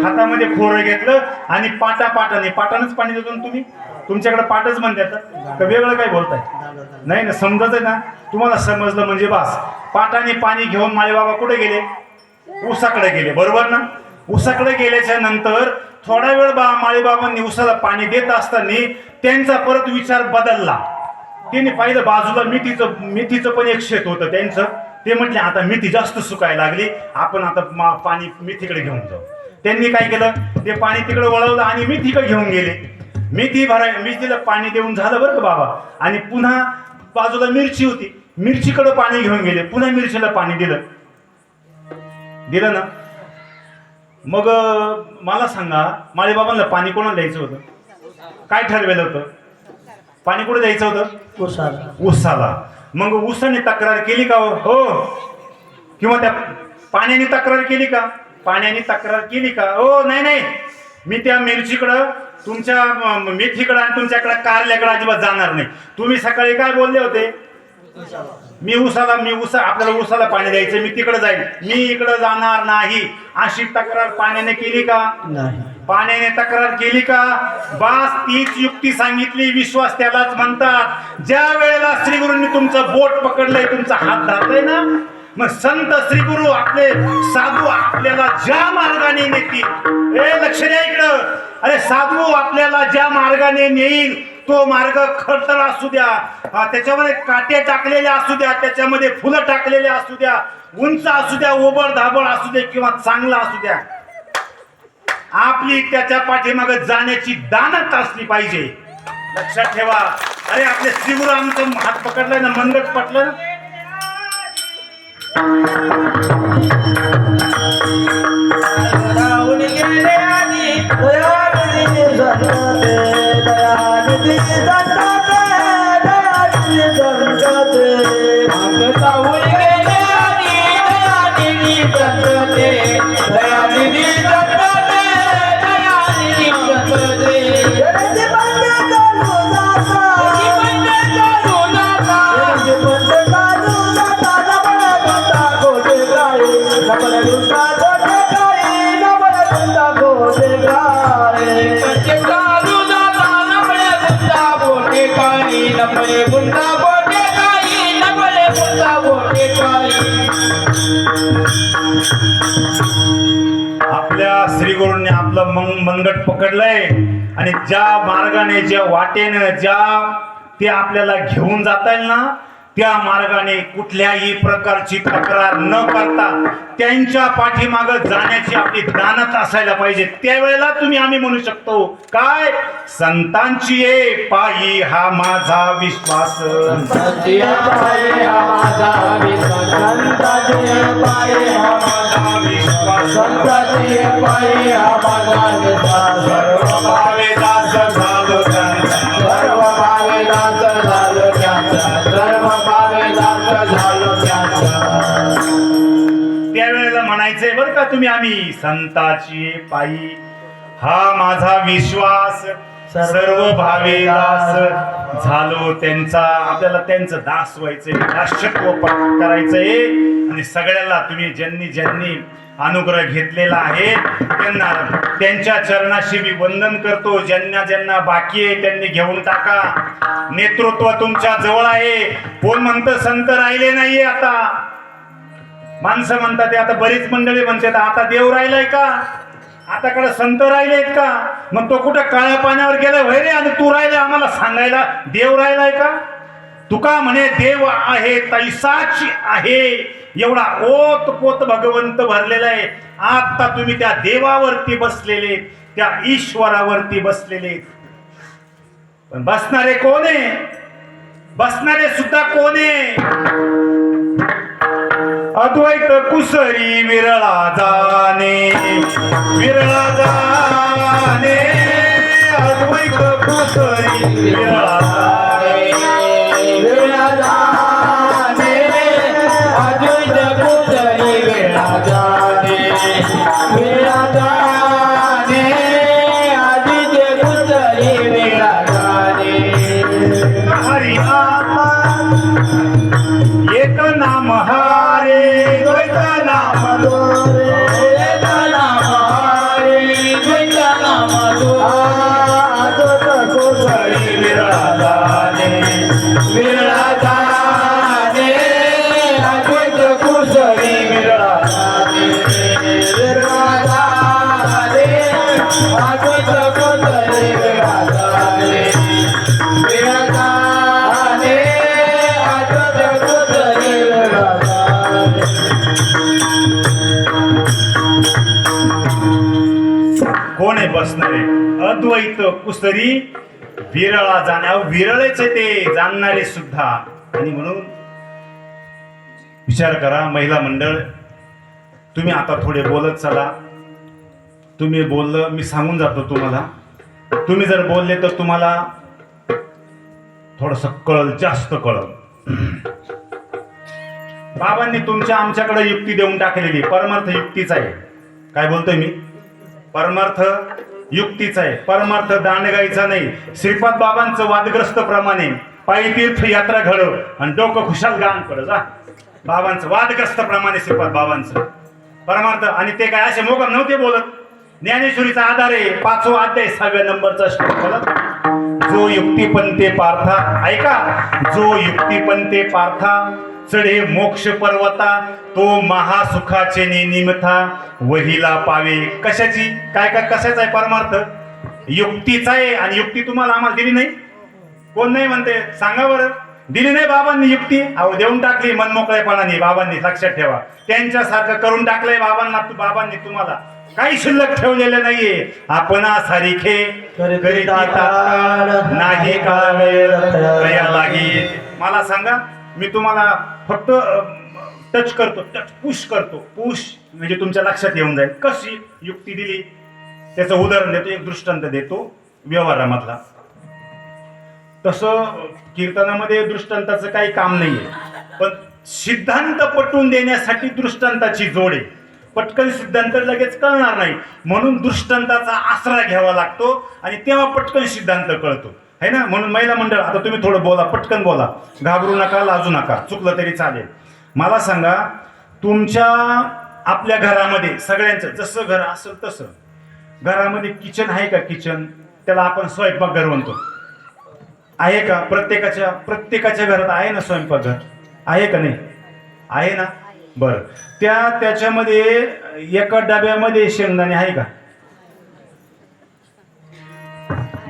हातामध्ये खोरं घेतलं आणि पाटानेच पाणी देतो ना तुम्ही. तुमच्याकडे पाटच म्हणतात का वेगळं काय बोलताय? नाही ना, समजत आहे ना तुम्हाला? समजलं म्हणजे बस. पाटाने पाणी घेऊन माळीबाबा कुठे गेले? ऊसाकडे गेले, बरोबर ना? ऊसाकडे गेल्याच्या नंतर थोडा वेळ माळीबाबांनी ऊसाला पाणी देत असताना त्यांचा परत विचार बदलला. त्यांनी पाहिलं बाजूला मेथीचं पण एक शेत होतं त्यांचं. ते म्हटले आता मेथी जास्त सुकायला लागली, आपण आता पाणी मेथीकडे घेऊन जाऊ. त्यांनी काय केलं, ते पाणी तिकडे वळवलं आणि मेथीकडे घेऊन गेले. मेथीला पाणी देऊन झालं बरं का बाबा. आणि पुन्हा बाजूला मिरची होती, मिरचीकडे पाणी घेऊन गेले, पुन्हा मिरचीला पाणी दिलं ना. मग मला सांगा, माळीबाबांना पाणी कोणाला द्यायचं होतं? काय ठरवेलं होतं? पाणी कुठे द्यायचं होतं? उसाला. ऊसाला. मग ऊसाने तक्रार केली का हो? किंवा त्या पाण्याने तक्रार केली का? पाण्याने तक्रार केली का? हो नाही, मी त्या मिरचीकडं, तुमच्या मेथीकडं आणि तुमच्याकडे कारल्याकडे अजिबात जाणार नाही. तुम्ही सकाळी काय बोलले होते? आपल्याला ऊसाला पाणी द्यायचं, मी तिकडे जाईल, मी इकडे जाणार नाही, अशी तक्रार पाण्याने केली का? नाही. पाण्याने तक्रार केली का? बास, तीच युक्ती सांगितली. विश्वास त्यालाच म्हणतात. ज्या वेळेला श्रीगुरूंनी तुमचं बोट पकडलंय, तुमचा हात धरलाय ना, मग संत श्रीगुरु आपले साधू आपल्याला ज्या मार्गाने नेतील, लक्ष द्या इकडं, अरे साधू आपल्याला ज्या मार्गाने नेईल तो मार्ग खडतर असू द्या, त्याच्यामध्ये काटे टाकलेले असू द्या, त्याच्यामध्ये फुलं टाकलेले असू द्या, उंच असू द्या, ओबड धाबड असू द्या किंवा चांगला असू द्या, आपली त्याच्या पाठीमागे जाण्याची दानत असली पाहिजे. लक्षात ठेवा. अरे आपले श्रीगुरु आमचं हात पकडलाय ना, मनगट पटलं ना. आपल्या श्रीगुरूंनी आपलं मनगट पकडलंय आणि ज्या मार्गाने, ज्या वाटेनं, ते आपल्याला घेऊन जाता येईल ना, त्या मार्गाने कुठल्याही प्रकारची तक्रार न करता त्यांच्या पाठीमागं जाण्याची आपली दानत असायला पाहिजे. त्यावेळेला आम्ही म्हणू शकतो काय, संतांची ये पायी हा माझा विश्वास, संतांची ये पायी हा माझा विश्वास, संतांची ये पायी हा माझा विश्वास, संतांची ये पायी हा माझा विश्वास. सर्व भावे दास झालो त्यांचा, सर्व भावे दास झालो त्यांचा, सर्व भावे दास झालो त्यांचा. त्यावेळेला म्हणायचंय बरं का आम्ही, संताची पायी हा माझा विश्वास, सर्व भावे दास झालो त्यांचा. आपल्याला त्यांचं दास व्हायचंय, दासत्व करायचंय. आणि सगळ्याला ज्यांनी अनुग्रह घेतलेला आहे त्यांच्या चरणाशी मी वंदन करतो. ज्यांना बाकी आहे त्यांनी घेऊन टाका. नेतृत्व तुमच्या जवळ आहे. कोण म्हणतं संत राहिले नाहीये आता, माणसं म्हणतात ते, आता बरीच मंडळी म्हणतात आता देव राहिलाय का, आताकडे संत राहिलेत का. मग तो कुठं काळ्या पाण्यावर गेलाय वय रे, आणि तू राहिले आम्हाला सांगायला देव राहिलाय का. तुका म्हणे देव आहे तैसाची आहे, एवढा ओत पोत भगवंत भरलेला आहे. आता तुम्ही त्या देवावरती बसलेले, त्या ईश्वरावरती बसलेले. पण बसणारे कोण आहे? बसणारे सुद्धा कोण आहे? अद्वैत कुसरी विरळा जाणे, विरळा जाणे, अद्वैत कुसरी विरळा जाणे, विरळा जाणे, अद्वैत कुसरी विरळा जाणे, विरळा जाणे, अद्वैत कुसरी विरळा जाणे. हरि नाम नाम हारे द्वैत नाम दोरे द्वैत नाम हरे द्वैत नाम दोरे आदत कोसळी विराजाने विरळा जाणे अद्वैत कुसळी विरळा जाणे विरळा जाणे अद्वैत कुसळी विरळा जाणे विरळा जाणे अद्वैत कुसळी विरळा जाणे कोण आहे बसणारे अद्वैत कुसरी विरळा जाण्या विरळच आहे ते जाणणारे सुद्धा. आणि म्हणून विचार करा महिला मंडळ, तुम्ही आता थोडे बोलत चला. तुम्ही बोललं मी सांगून जातो तुम्हाला. तुम्ही जर बोलले तर तुम्हाला थोडस कळल, जास्त कळल. बाबांनी तुमच्या आमच्याकडे युक्ती देऊन टाकलेली परमार्थ युक्तीच आहे. काय बोलतोय मी? परमार्थ युक्तीच आहे. परमार्थ दांडगाईचा नाही. श्रीपाद बाबांचं वादग्रस्त प्रमाणे पायी तीर्थ यात्रा घडव आणि डोकं खुशाल गाण पड जा. बाबांचं वादग्रस्त प्रमाणे श्रीपाद बाबांचं परमार्थ. आणि ते काय असे मोगम नव्हते बोलत. ज्ञानेश्वरीचा आधार आहे 5वा अध्याय 6व्या नंबरचा श्लोक बोलत. जो युक्तिपंते पार्था, ऐका, जो युक्तिपंते पार्था चढे मोक्ष पर्वता तो महासुखाचे निमित्ता वहिला पावे. कशाची काय काय कशाचा आहे परमार्थ? युक्तीचा आहे. आणि युक्ती तुम्हाला आम्हाला दिली नाही. कोण नाही म्हणते सांगा बरं? दिली नाही बाबांनी युक्ती. अहो देऊन टाकली मनमोकळेपणाने बाबांनी. लक्षात ठेवा, त्यांच्यासारखं करून टाकलंय बाबांना. बाबांनी तुम्हाला काही शिल्लक ठेवलेलं नाहीये. आपण सारिखे करीत नाही काळ वेळ कया लागी. मला सांगा, मी तुम्हाला फक्त टच करतो, टच पुश करतो. पुश म्हणजे तुमच्या लक्षात येऊन जाईल कशी युक्ती दिली. त्याचं उदाहरण देतो, एक दृष्टांत देतो व्यवहारामधला. तसं कीर्तनामध्ये दृष्टांताचं काही काम नाहीये, पण सिद्धांत पटवून देण्यासाठी दृष्टांताची जोड आहे. पटकन सिद्धांत लगेच कळणार नाही, म्हणून दृष्टांताचा आसरा घ्यावा लागतो आणि तेव्हा पटकन सिद्धांत कळतो, है ना. म्हणून महिला मंडळ, आता तुम्ही थोडं बोला, पटकन बोला, घाबरू नका, लाजू नका, चुकलं तरी चालेल. मला सांगा, तुमच्या आपल्या घरामध्ये सगळ्यांचं जसं घर असेल तसं घरामध्ये किचन आहे का? किचन, त्याला आपण स्वयंपाकघर म्हणतो, आहे का? प्रत्येकाच्या घरात आहे ना स्वयंपाकघर, आहे का नाही? आहे ना. बरं, त्याच्यामध्ये एका डब्यामध्ये शेंगदाणे आहे का?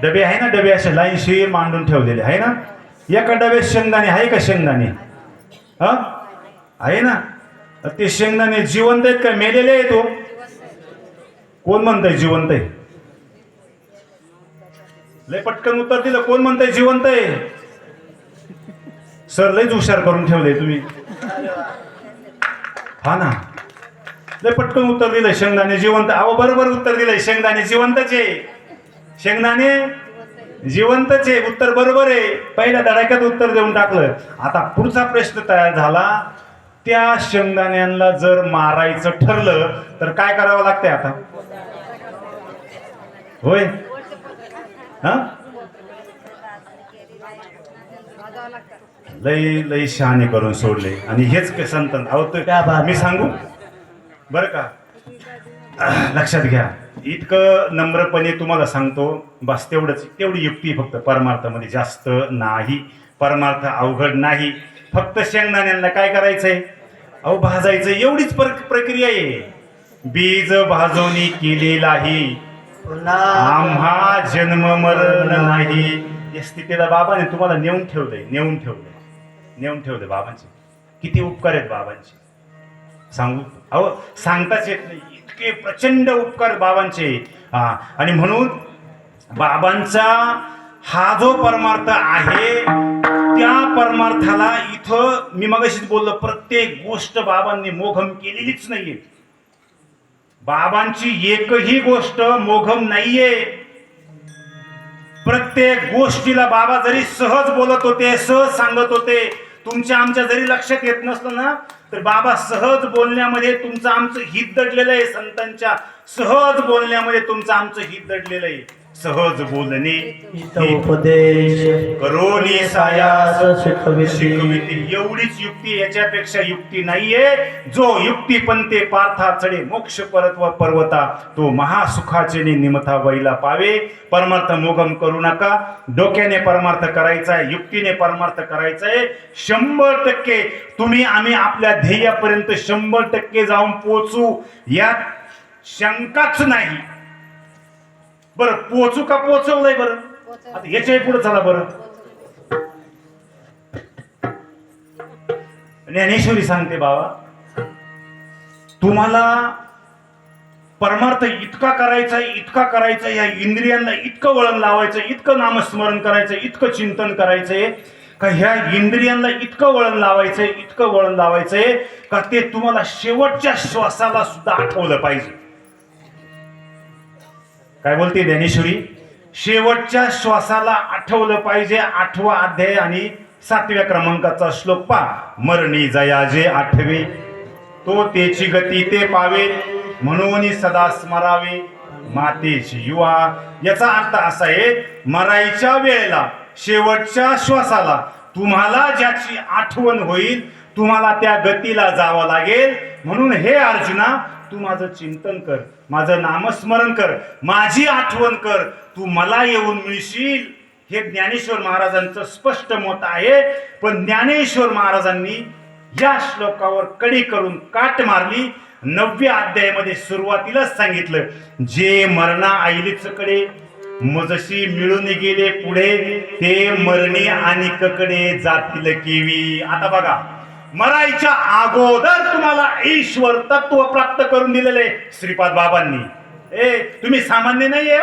डबे आहे ना, डबे असे लाईनशीर मांडून ठेवलेले आहे ना. एका डब्यात शेंगदाणे आहे का? शेंगदाणे आहे ना. ते शेंगदाणे जिवंत आहेत का मेलेले आहेत? तो कोण म्हणतंय जिवंत आहे? लय पटकन उत्तर दिलं. कोण म्हणतंय जिवंत आहे? सर लयच हुशार करून ठेवले तुम्ही. हा ना, लय पटकन उत्तर दिलंय. शेंगदाणे जिवंत. अहो बरोबर उत्तर दिलंय. शेंगदाणे जिवंतचे. शेंगदाणे जिवंतचे. उत्तर बरोबर आहे. पहिल्या धडाक्यात उत्तर देऊन टाकलं. आता पुढचा प्रश्न तयार झाला, त्या शेंगदाण्यांना जर मारायचं ठरलं तर काय करावं लागतंय आता? होय हा, लई शहाणे करून सोडले. आणि हेच संतन. अहो मी सांगू बरं का, लक्षात घ्या, इतकं नम्रपणे तुम्हाला सांगतो, बस तेवढंच. तेवढी युक्ती फक्त परमार्थामध्ये, जास्त नाही. परमार्थ अवघड नाही. फक्त शेंगदाण्यांना काय करायचंय? अहो भाजायचं, एवढीच प्रक्रिया आहे. बीज भाजवणी केलेलाही आम्हा जन्म मरण नाही. या स्थितीला बाबाने तुम्हाला नेऊन ठेवलंय बाबांचे. किती उपकार आहेत बाबांचे सांगू? अहो सांगताच येत नाही, इतके प्रचंड उपकार बाबांचे. आणि म्हणून बाबांचा हा जो परमार्थ आहे, त्या परमार्थाला इथं मी मगाशीच बोललो, प्रत्येक गोष्ट बाबांनी मोघम केलेलीच नाहीये. बाबांची एकही गोष्ट मोघम नाहीये. प्रत्येक गोष्टीला बाबा जरी सहज बोलत होते, सहज सांगत होते, तुमच्या आमच्या जरी लक्षात येत नसलं ना, तर बाबा सहज बोलण्यामध्ये तुमचं आमचं हित दडलेलं आहे. संतांच्या सहज बोलण्यामध्ये तुमचं आमचं हित दडलेलं आहे. सहज बोलणे हितोपदेश करोनी सायास शिकविती शिकविती. एवढीच युक्ती, याच्यापेक्षा युक्ती नाहीये. जो युक्ती पंते पार्था चढे मोक्ष परत्व पर्वता, तो महासुखाचे निमथा वैला पावे. परमार्थ मोगम करू नका. डोक्याने परमार्थ करायचा आहे, युक्तीने परमार्थ करायचा आहे. 100% तुम्ही आम्ही आपल्या ध्येयापर्यंत 100% जाऊन पोहोचू, यात शंकाच नाही. बरं, पोहोचू का पोहोचवलंय? बरं, आता याच्या पुढे चला. बरं, ज्ञानेश्वरी सांगते, बाबा तुम्हाला परमार्थ इतका करायचा आहे, इतका करायचा, या इंद्रियांना इतकं वळण लावायचं, इतकं नामस्मरण करायचं, इतकं चिंतन करायचंय का ह्या इंद्रियांना इतकं वळण लावायचंय, इतकं वळण लावायचंय का ते तुम्हाला शेवटच्या श्वासाला सुद्धा आठवलं पाहिजे. काय बोलते ज्ञानेश्वरी? शेवटच्या श्वासाला आठवलं पाहिजे. 8वा अध्याय आणि 7व्या क्रमांकाचा श्लोक पहा. मरणी जयाजे आठवे, तो तेची गती ते पावे, म्हणून सदा स्मरावे मातेची युवा. याचा अर्थ असा आहे, मरायच्या वेळेला, शेवटच्या श्वासाला तुम्हाला ज्याची आठवण होईल, तुम्हाला त्या गतीला जावं लागेल. म्हणून हे अर्जुना, तू माझं चिंतन कर, माझं नामस्मरण कर, माझी आठवण कर, तू मला येऊन मिळशील. हे ज्ञानेश्वर महाराजांचं स्पष्ट मत आहे. पण ज्ञानेश्वर महाराजांनी या श्लोकावर कडी करून काट मारली. 9व्या अध्यायामध्ये सुरुवातीलाच सांगितलं, जे मरणा आईलीचकडे मजशी मिळून गेले पुढे, ते मरणी अनिककडे जातील केवी. आता बघा, मरायच्या अगोदर तुम्हाला ईश्वर तत्व प्राप्त करून दिलेले श्रीपाद बाबांनी. तुम्ही सामान्य नाहीये.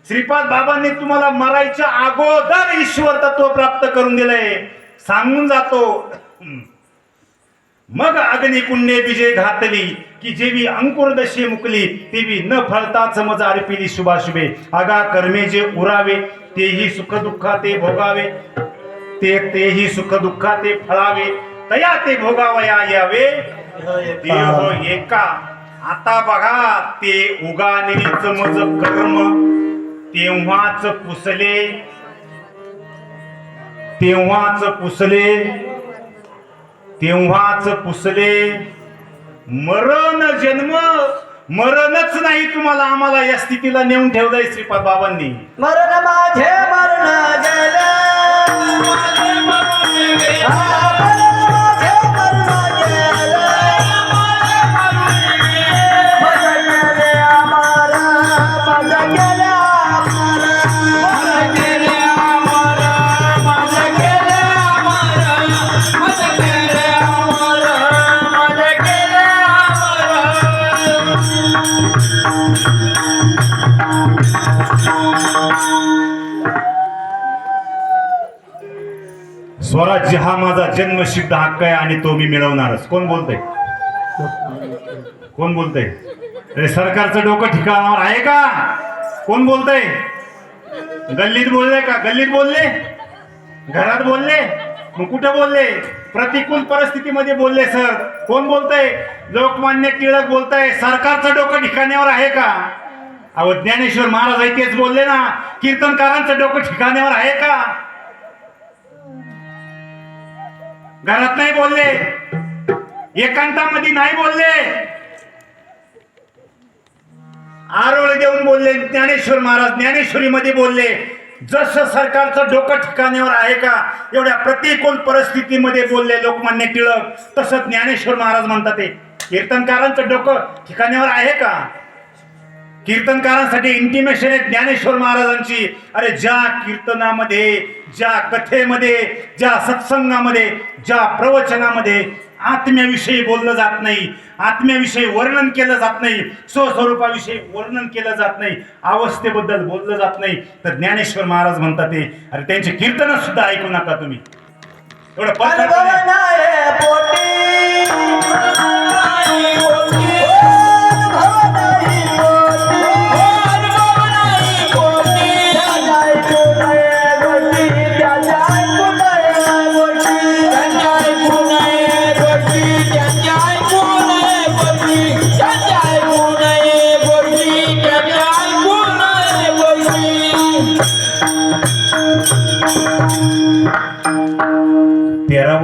श्रीपाद बाबांनी तुम्हाला मरायच्या अगोदर ईश्वर तत्व प्राप्त करून दिलंय. सांगून जातो, मग अग्निकुंडे बीजे घातली, की जेवी अंकुर दशे मुकली, तेवी न फळता समज अर्पिली शुभाशुभे. आगा कर्मे जे उरावे, तेही सुख दुःखा ते भोगावे, तेही सुख दुःखा ते फळावे, तया ते भोगावया यावे देह एका. आता बघा, ते उगानेच मज कर्म तेव्हाच पुसले, तेव्हाच पुसले, तेव्हाच पुसले. मरण जन्म, मरणच नाही तुम्हाला आम्हाला या स्थितीला नेऊन ठेवलंय श्रीपाद बाबांनी. मरण माझे मरण गेले, माझे मरण गेले. स्वराज्य हा माझा जन्मसिद्ध हक्क आहे आणि तो मी मिळवणारच. कोण बोलतंय? कोण बोलतंय? अरे सरकारचं डोकं ठिकाणावर आहे का? कोण बोलतंय? गल्लीत बोलले का? गल्लीत बोलले, घरात बोलले, मग कुठं बोलले? प्रतिकूल परिस्थितीमध्ये बोलले. सर कोण बोलतंय? लोकमान्य टिळक बोलताय. सरकारचं डोकं ठिकाण्यावर आहे का? अहो ज्ञानेश्वर महाराज तेच बोलले ना, कीर्तनकारांचं डोकं ठिकाण्यावर आहे का? घरात नाही बोलले, एकांतामध्ये नाही बोलले, आरोळ देऊन बोलले. ज्ञानेश्वर महाराज ज्ञानेश्वरी मध्ये बोलले. जसं सरकारचं डोकं ठिकाण्यावर आहे का, एवढ्या प्रतिकूल परिस्थितीमध्ये बोलले लोकमान्य टिळक, तसं ज्ञानेश्वर महाराज म्हणतात ते कीर्तनकारांचं डोकं ठिकाण्यावर आहे का? कीर्तनकारांसाठी इंटिमेशन आहे ज्ञानेश्वर महाराजांची. अरे ज्या कीर्तनामध्ये, ज्या कथेमध्ये, ज्या सत्संगामध्ये, ज्या प्रवचनामध्ये आत्म्याविषयी बोललं जात नाही, आत्म्याविषयी वर्णन केलं जात नाही, स्वस्वरूपाविषयी वर्णन केलं जात नाही, अवस्थेबद्दल बोललं जात नाही, तर ज्ञानेश्वर महाराज म्हणतात ते अरे त्यांचे कीर्तन सुद्धा ऐकू नका तुम्ही. एवढं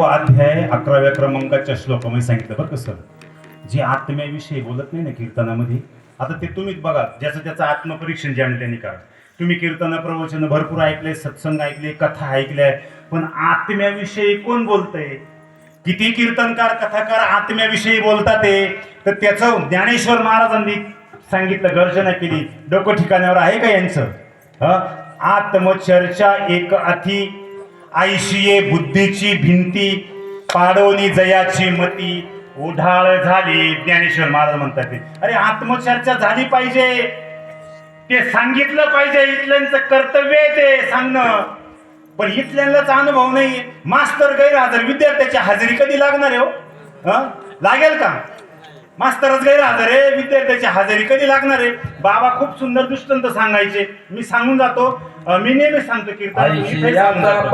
11वा अध्याय 11व्या क्रमांकाच्या श्लोकामध्ये सांगितलं बरं कसं, जे आत्म्याविषयी बोलत नाही ना कीर्तनामध्ये, आता ते तुम्हीच बघा, ज्याचं त्याचं आत्मपरीक्षण ज्याने त्यांनी करा. तुम्ही कीर्तन प्रवचन भरपूर ऐकले, सत्संग ऐकले, कथा ऐकल्या, पण आत्म्याविषयी कोण बोलतंय? किती कीर्तनकार कथाकार आत्म्याविषयी बोलतात तर त्याचं ज्ञानेश्वर महाराजांनी सांगितलं, गर्जना केली, डोकं ठिकाणावर आहे का यांचं? आत्मचर्चा एक अति, आयशीये बुद्धीची भिंती, पाडवणी जयाची मती, उढाळ झाली. ज्ञानेश्वर महाराज म्हणतात ते. अरे आत्मचर्चा झाली पाहिजे, ते सांगितलं पाहिजे. इथल्यांचं कर्तव्य आहे ते सांगणं, पण इथल्यांनाच अनुभव नाही. मास्तर गैरहजर, विद्यार्थ्याची हजेरी कधी लागणार आहे हो? लागेल का? मास्तरच गैरहजर आहे, विद्यार्थ्याची हजेरी कधी लागणार आहे? बाबा खूप सुंदर दृष्टांत सांगायचे, मी सांगून जातो. मी नेहमी सांगतो कीर्तन, इथे सांगून जातो.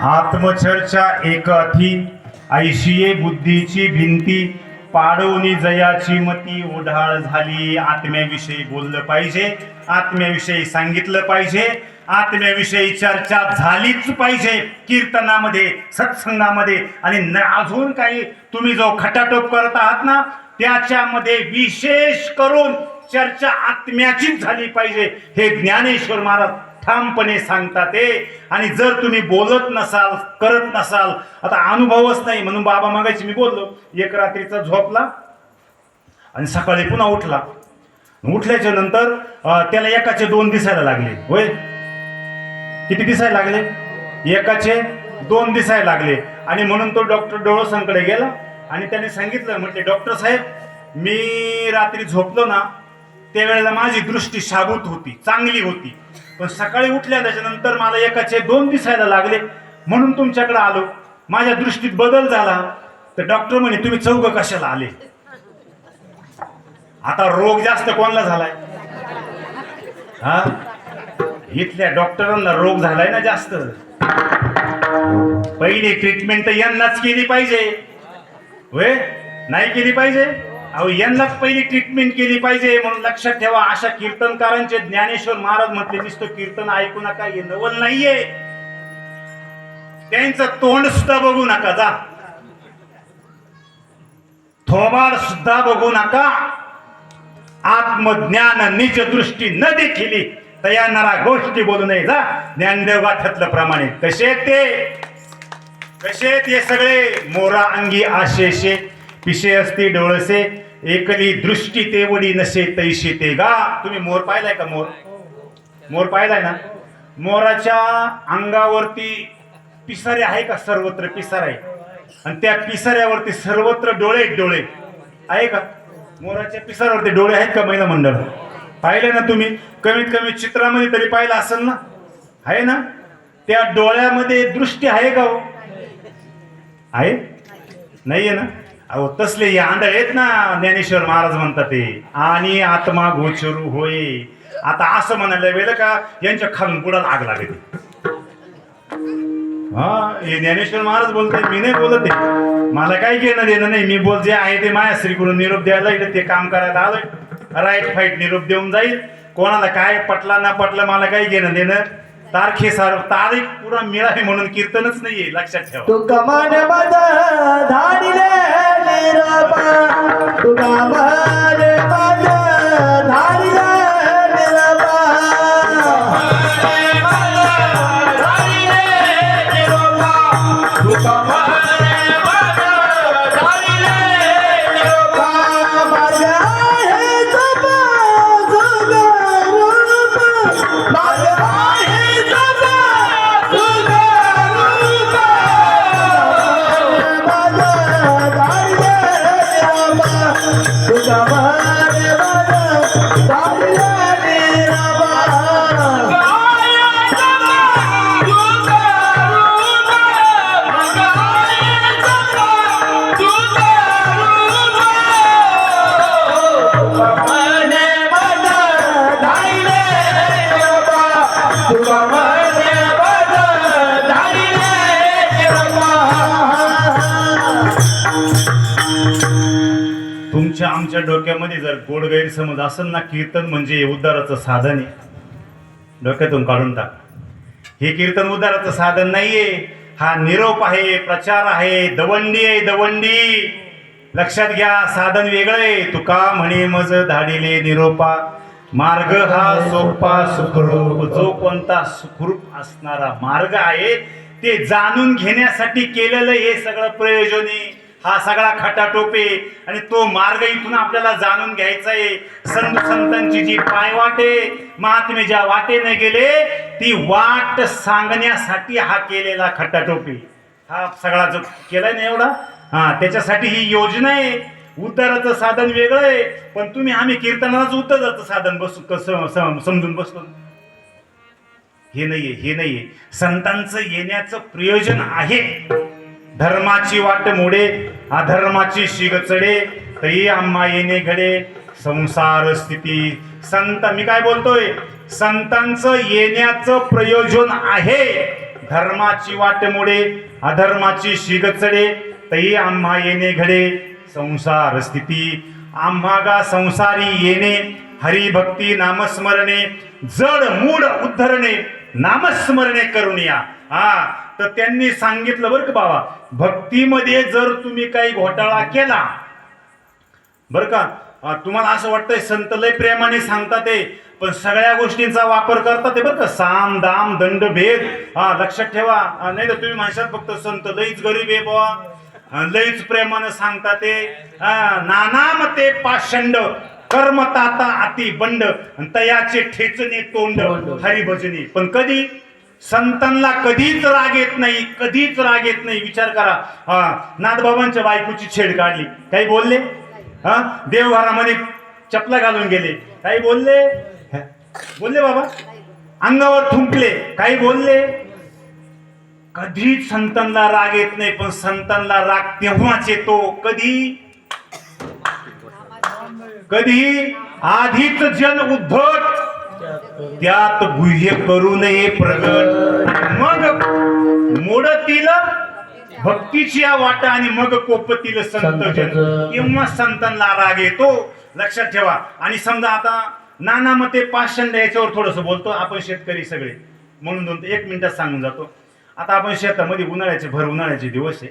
आत्मचर्चा एक अथी, ऐशिये बुद्धीची भिंती, पाडवणी जयाची मती, उढाळ झाली. आत्म्याविषयी बोललं पाहिजे, आत्म्याविषयी सांगितलं पाहिजे, आत्म्याविषयी चर्चा झालीच पाहिजे कीर्तनामध्ये, सत्संगामध्ये. आणि अजून काही तुम्ही जो खटाटोप करत आहात ना, त्याच्यामध्ये विशेष करून चर्चा आत्म्याचीच झाली पाहिजे, हे ज्ञानेश्वर महाराज ठामपणे सांगतात. आणि जर तुम्ही बोलत नसाल, करत नसाल, आता अनुभवच नाही म्हणून बाबा मागायची मी बोललो, एक रात्रीचा झोपला आणि सकाळी पुन्हा उठला. उठल्याच्या नंतर त्याला एकाचे 2 दिसायला लागले. होय, किती दिसायला लागले? एकाचे 2 दिसायला लागले. आणि म्हणून तो डॉक्टर डोळसांकडे गेला आणि त्याने सांगितलं, म्हटले डॉक्टर साहेब, मी रात्री झोपलो ना, त्यावेळेला माझी दृष्टी शाबूत होती, चांगली होती, पण सकाळी उठल्या त्याच्यानंतर मला एकाचे 2 दिसायला लागले, म्हणून तुमच्याकडे आलो, माझ्या दृष्टीत बदल झाला. तर डॉक्टर म्हणे तुम्ही चौघ कशाला आले? आता रोग जास्त कोणाला झालाय? इथल्या डॉक्टरांना रोग झालाय ना जास्त. पहिली ट्रीटमेंट तर यांनाच केली पाहिजे, होय? नाही केली पाहिजे? अहो, यांनाच पहिली ट्रीटमेंट केली पाहिजे. म्हणून लक्षात ठेवा, अशा कीर्तनकारांचे ज्ञानेश्वर महाराज म्हटले, नुसतं कीर्तन ऐकू नका, हे नवल नाहीये. त्यांचं तोंड सुद्धा बघू नका, जा थोबाड सुद्धा बघू नका. आत्मज्ञान निज दृष्टी न देखिली तयानारा गोष्टी बोलू नये, जा ज्ञानदेव गाथ्यातलं प्रमाणे. कसे ते सगळे मोरा अंगी आशेशे, पिशे असती डोळसे, एकली दृष्टी ते वडी नसे तैशी ते गा. तुम्ही मोर पाहिलाय का? मोर पाहिलाय ना? मोराच्या अंगावरती पिसारे आहे का? सर्वत्र पिसार आहे, आणि त्या पिसाऱ्यावरती सर्वत्र डोळे आहे का? मोराच्या पिसाऱ्यावरती डोळे आहेत का? महिला मंडळ पाहिले ना तुम्ही? कमीत कमी चित्रामध्ये तरी पाहिलं असेल ना? आहे ना? त्या डोळ्यामध्ये दृष्टी आहे का हो? आहे? नाहीये ना? अहो, तसले आंधळे आहेत ना. ज्ञानेश्वर महाराज म्हणतात ते, आणि आत्मा गोचरू होय. आता असं म्हणायला गेलं का यांच्या खालून पुढं आग लागते. हे ज्ञानेश्वर महाराज बोलतात, मी नाही बोलत आहे. मला काही घेणं देणं नाही. मी बोल जे आहे ते मायाश्रीकडून निरोप द्यायला इकडे ते काम करायला आलोय. राईट फाईट निरोप देऊन जाईल. कोणाला काय पटला ना पटलं मला काही घेणं देणं. तारीख पुरा मिळावी म्हणून कीर्तनच नाहीये, लक्षात ठेवा. तू कमान मद धाडिले निरपा, तू कमान मद धाडिले निरपा. डोक्यामध्ये जर गोड गैरसमज असेल ना, कीर्तन म्हणजे उद्धाराचं साधन आहे, डोक्यातून काढून टाक. हे कीर्तन उद्धाराचं साधन नाहीये, हा निरोप आहे, प्रचार आहे, दवंडी आहे, दवंडी. लक्षात घ्या, साधन वेगळंय. तुका म्हणे मज धाडिले निरोपा, मार्ग हा सोपा सुखरूप. जो कोणता सुखरूप असणारा मार्ग आहे ते जाणून घेण्यासाठी केलेलं हे सगळं प्रयोजन आहे. हा सगळा खटाटोपे आणि तो मार्ग इथून आपल्याला जाणून घ्यायचा आहे. संतांची जी पायवाटे, महात्मे ज्या वाटेने गेले ती वाट सांगण्यासाठी हा केलेला खटाटोपे, हा सगळा जो केलाय ना एवढा, त्याच्यासाठी ही योजना आहे. उद्धाराचं साधन वेगळं आहे, पण तुम्ही आम्ही कीर्तनाचं उद्धाराचं साधन समजून बसतो. हे नाहीये. संतांचं येण्याचं प्रयोजन आहे. धर्माची वाट मोडे, अधर्माची शिग चढे, तई आम्हा येणे घडे, संसार स्थिती. संत, मी काय बोलतोय, संतांचं येण्याचं प्रयोजन आहे. धर्माची वाट मोडे, अधर्माची शिग चढे, तई आम्हा येणे घडे, संसार स्थिती. आम्हा गा संसारी येणे, हरिभक्ती नामस्मरणे, जड मूड उद्धरणे, नामस्मरणे करून या. तर त्यांनी सांगितलं बरं का बाबा, भक्तीमध्ये जर तुम्ही काही घोटाळा केला बरं का, तुम्हाला असं वाटतंय संत लय प्रेमाने सांगतात ते, पण सगळ्या गोष्टींचा वापर करतात ते बरं का, साम दाम दंड भेद. लक्षात ठेवा. नाही तर तुम्ही म्हणशात फक्त संत लईच गरीब आहे बाबा, लईच प्रेमानं सांगतात ते. नानाम ते पाषंड, कर्मताता अति बंड, तयाचे ठेचणे तोंड, हरिभजनी. पण कधी संतांना कधीच राग येत नाही, कधीच राग येत नाही. विचार करा, नाथबाबांच्या बायकोची छेड काढली, काही बोलले? देवघरामध्ये चपला घालून गेले, काही बोलले बाबा? अंगावर थुंकले, काही बोलले? कधीच संतांना राग येत नाही. पण संतांना राग तेव्हाच येतो कधी आधीच जन उद्धट, त्यात गुह्य करू नये प्रगट. मग मोडतील भक्तीची वाटा आणि मग कोपतील संत जन, तेव्हा संतांना राग येतो. लक्षात ठेवा. आणि समजा आता नाना मते पाषंड, याच्यावर थोडस बोलतो आपण. शेतकरी सगळे म्हणून 1 मिनिटात सांगून जातो. आता आपण शेतामध्ये भर उन्हाळ्याचे दिवस आहे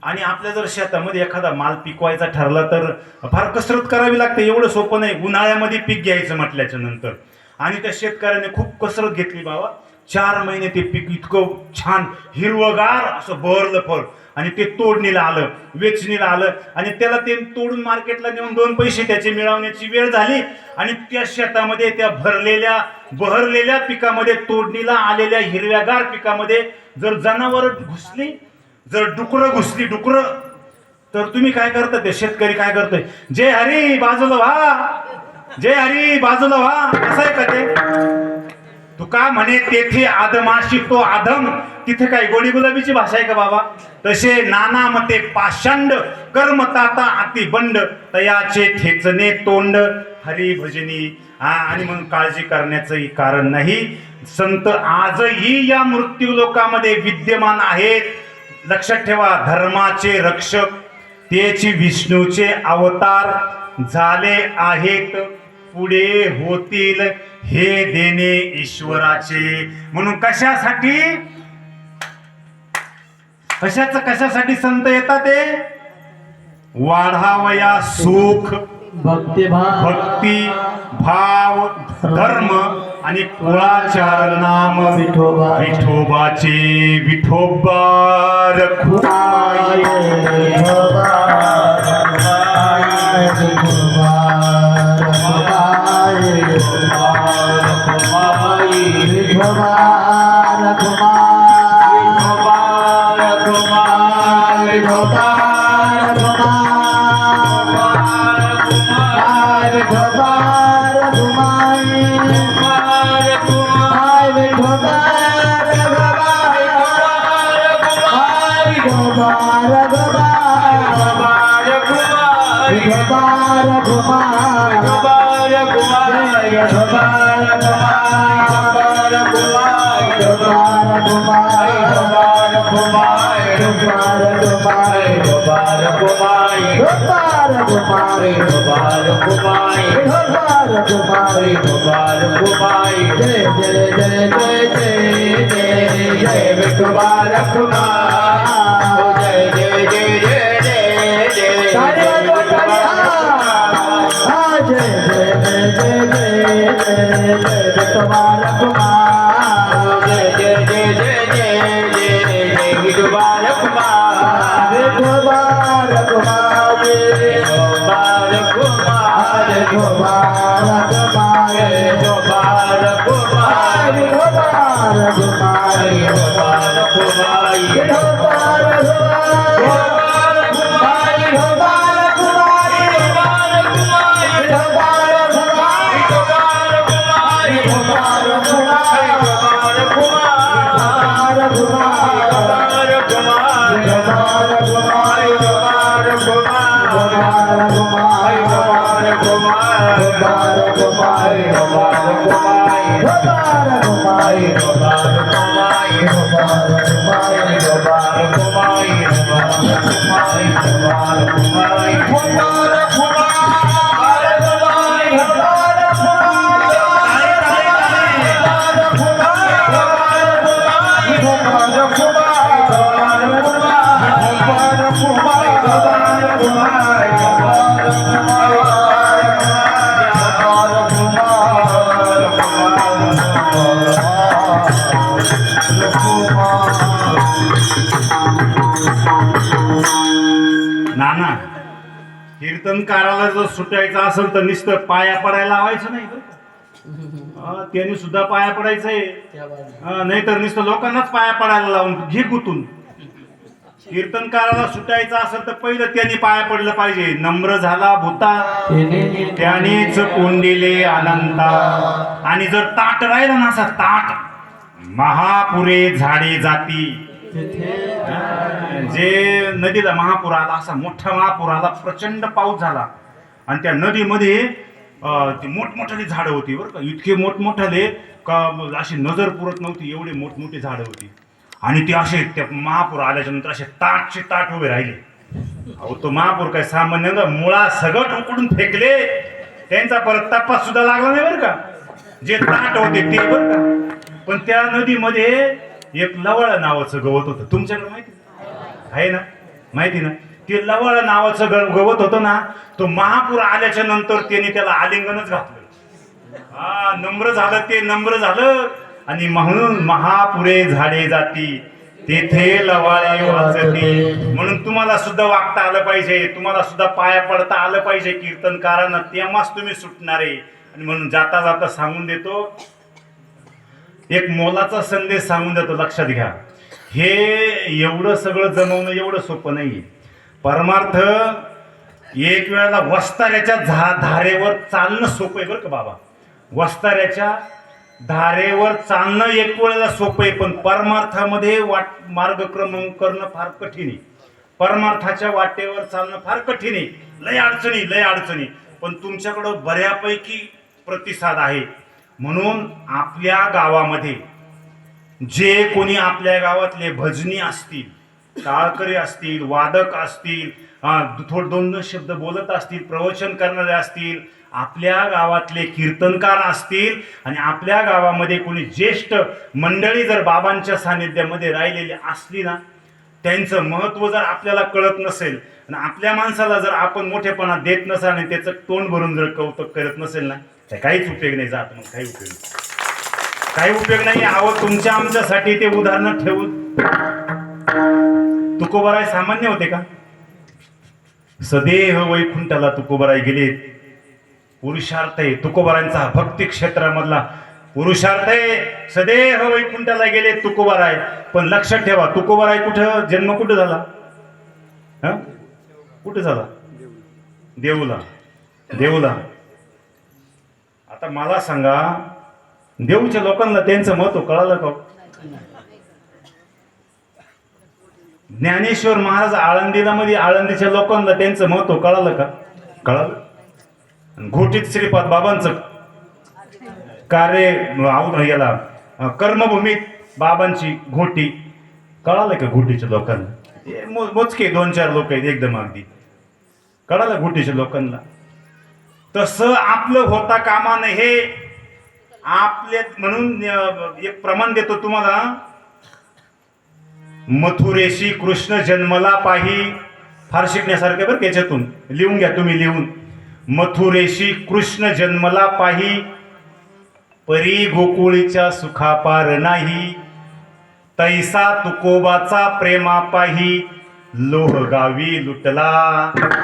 आणि आपल्या जर शेतामध्ये एखादा माल पिकवायचा ठरला तर फार कसरत करावी लागते. एवढं सोपं नाही उन्हाळ्यामध्ये पीक घ्यायचं म्हटल्याच्या नंतर. आणि त्या शेतकऱ्याने खूप कसरत घेतली बाबा. 4 महिने ते पीक इतकं छान हिरवगार असं बहरलं फळ, आणि ते तोडणीला आलं, वेचणीला आलं, आणि त्याला ते तोडून मार्केटला नेऊन 2 पैसे त्याचे मिळवण्याची वेळ झाली. आणि त्या शेतामध्ये त्या बहरलेल्या पिकामध्ये, तोडणीला आलेल्या हिरव्यागार पिकामध्ये जर जनावर घुसली, जर डुकरं, तर तुम्ही काय करता? ते शेतकरी काय करतोय? जय हरी बाजूला व्हा, जय हरी बाजूला व्हा, असं आहे का ते? तुका म्हणे तेथे आदमाशी तो आदम. तिथे काय गोडी गुलाबीची भाषा आहे का बाबा? तसे नाना मते पाषंड, कर्मताता अति बंड, तयाचे ठेचणे तोंड, हरी भजनी. आणि म्हणून काळजी करण्याचंही कारण नाही. संत आजही या मृत्यू लोकामध्ये विद्यमान आहेत. लक्षात ठेवा, धर्माचे रक्षक, त्याची विष्णूचे अवतार झाले आहेत, पुढे होतील हे देणे ईश्वराचे. म्हणून कशासाठी संत येतात? ते वाढावया सुख, भक्ती भाव, धर्म आणि कुळाचार नाम विठोबाचे. विठोबा रखुमाई, Kumar गोपाल गोपाल गोपाल गोपाल गोपाल गोपाल गोपाल गोपाल जय जय जय जय जय जय जय विठोबा रखुमाई जय जय जय जय जय जय जय विठोबा रखुमाई जय जय जय जय जय जय जय विठोबा रखुमाई जय जय जय जय जय जय जय विठोबा रखुमाई विठोबा रखुमाई विठोबा रखुमाई विठोबा रखुमाई विठोबा रखुमाई विठोबा रखुमाई विठोबा रखुमाई विठोबा रखुमाई विठोबा रखुमाई विठोबा रखुमाई विठोबा नाना, कीर्तनकाराला जर सुटायचं असेल तर नुसतं पाया पडायला लावायचं नाही बरं का? त्यांनी सुद्धा पाया पडायचंय, नाही तर नुसतं लोकांनाच पाया पडायला लावून घे गुतून. कीर्तनकाराला सुटायचं असेल तर पहिलं त्यांनी पाया पडलं पाहिजे. नम्र झाला भूता त्यानेच कोंडिले अनंता. आणि जर ताट राहिलं ना असा ताट, महापुरे झाडे जाती. जे नदीला महापूर आला, असा मोठा महापूर आला, प्रचंड पाऊस झाला आणि त्या नदीमध्ये ती मोठमोठाली झाडं होती बरं का. इतके मोठमोठाले का अशी नजर पुरत नव्हती, एवढी मोठमोठी झाडं होती. आणि ते असे त्या महापूर आल्याच्या नंतर असे ताटचे ताट उभे राहिले. अहो तो महापूर काय सामान्य ना, मुळा सगळं उकडून फेकले, त्यांचा परत तपास सुद्धा लागला नाही बरं का. जे ताट होते ते बरं का. पण त्या नदीमध्ये एक लवळ नावाचं गवत होतं. तुमच्याकडे माहिती आहे ना, माहिती ना, ते लवळ नावाचं गवत होतं ना. तो महापूर आल्याच्या नंतर त्याने त्याला आलिंगनच घातलं. नम्र झालं, ते नम्र झालं. आणि म्हणून महापुरे झाडे जाती तेथे लवाळे वाचती. म्हणून तुम्हाला सुद्धा वागता आलं पाहिजे, तुम्हाला सुद्धा पाया पडता आलं पाहिजे कीर्तनकारांना, तेव्हाच तुम्ही सुटणारे. आणि म्हणून जाता जाता सांगून देतो, एक मोलाचा संदेश सांगून देतो, लक्षात घ्या. हे एवढं सगळं जमवणं एवढं सोपं नाही. परमार्थ एक वेळेला वस्ताऱ्याच्या धारेवर चालणं सोपं आहे बरं का बाबा. वस्ताऱ्याच्या धारेवर चालणं एक वेळेला सोपं आहे, पण परमार्थामध्ये मार्गक्रमण करणं फार कठीण आहे. परमार्थाच्या वाटेवर चालणं फार कठीण आहे. लय अडचणी, लय अडचणी. पण तुमच्याकडं बऱ्यापैकी प्रतिसाद आहे. म्हणून आपल्या गावामध्ये जे कोणी आपल्या गावातले भजनी असतील, टाळकरी असतील, वादक असतील, दोन शब्द बोलत असतील, प्रवचन करणारे असतील, आपल्या गावातले कीर्तनकार असतील, आणि आपल्या गावामध्ये कोणी ज्येष्ठ मंडळी जर बाबांच्या सानिध्यामध्ये राहिलेली असली ना, त्यांचं महत्त्व जर आपल्याला कळत नसेल आणि आपल्या माणसाला जर आपण मोठेपणा देत नसाल आणि त्याचं तोंड भरून जर कौतुक करत नसेल ना, तर काहीच उपयोग नाही. जात मग काही उपयोग नाही, काही उपयोग नाही. अहो तुमच्या आमच्यासाठी ते उदाहरणं ठेवून तुकोबाराय सामान्य होते का? सदेह वैकुंठाला तुकोबाराय गेले. पुरुषार्थ आहे तुकोबारायांचा, भक्ती क्षेत्रामधला पुरुषार्थ आहे. सदेह वैकुंठाला गेले तुकोबाराय. पण लक्षात ठेवा, तुकोबाराय कुठं जन्म कुठं झाला? कुठं झाला? देऊला. देऊला. आता मला सांगा, देऊच्या लोकांना त्यांचं महत्व कळालं का? ज्ञानेश्वर महाराज आळंदीला मध्ये, आळंदीच्या लोकांना त्यांचं महत्व कळालं का? कळालं. घोटीत श्रीपाद बाबांचं कार्य याला कर्मभूमीत बाबांची घोटी कळालं का? घोटीच्या लोकांना मोजके 2-4 लोक आहेत एकदम अगदी. कळालं घोटीच्या लोकांना. तसं आपलं होता कामा नये हे आपले म्हणून एक प्रमाण देतो तुम्हाला. मथुरेशी कृष्ण जन्मला पाही, फार शिकण्यासारखं बरं त्याच्यातून लिहून घ्या तुम्ही लिहून. मथुरेशी कृष्ण जन्मला पाही, परी गोकुळीच्या सुखापार नाही. तैसा तुकोबाचा प्रेमा पाही, लोह गावी लुटला.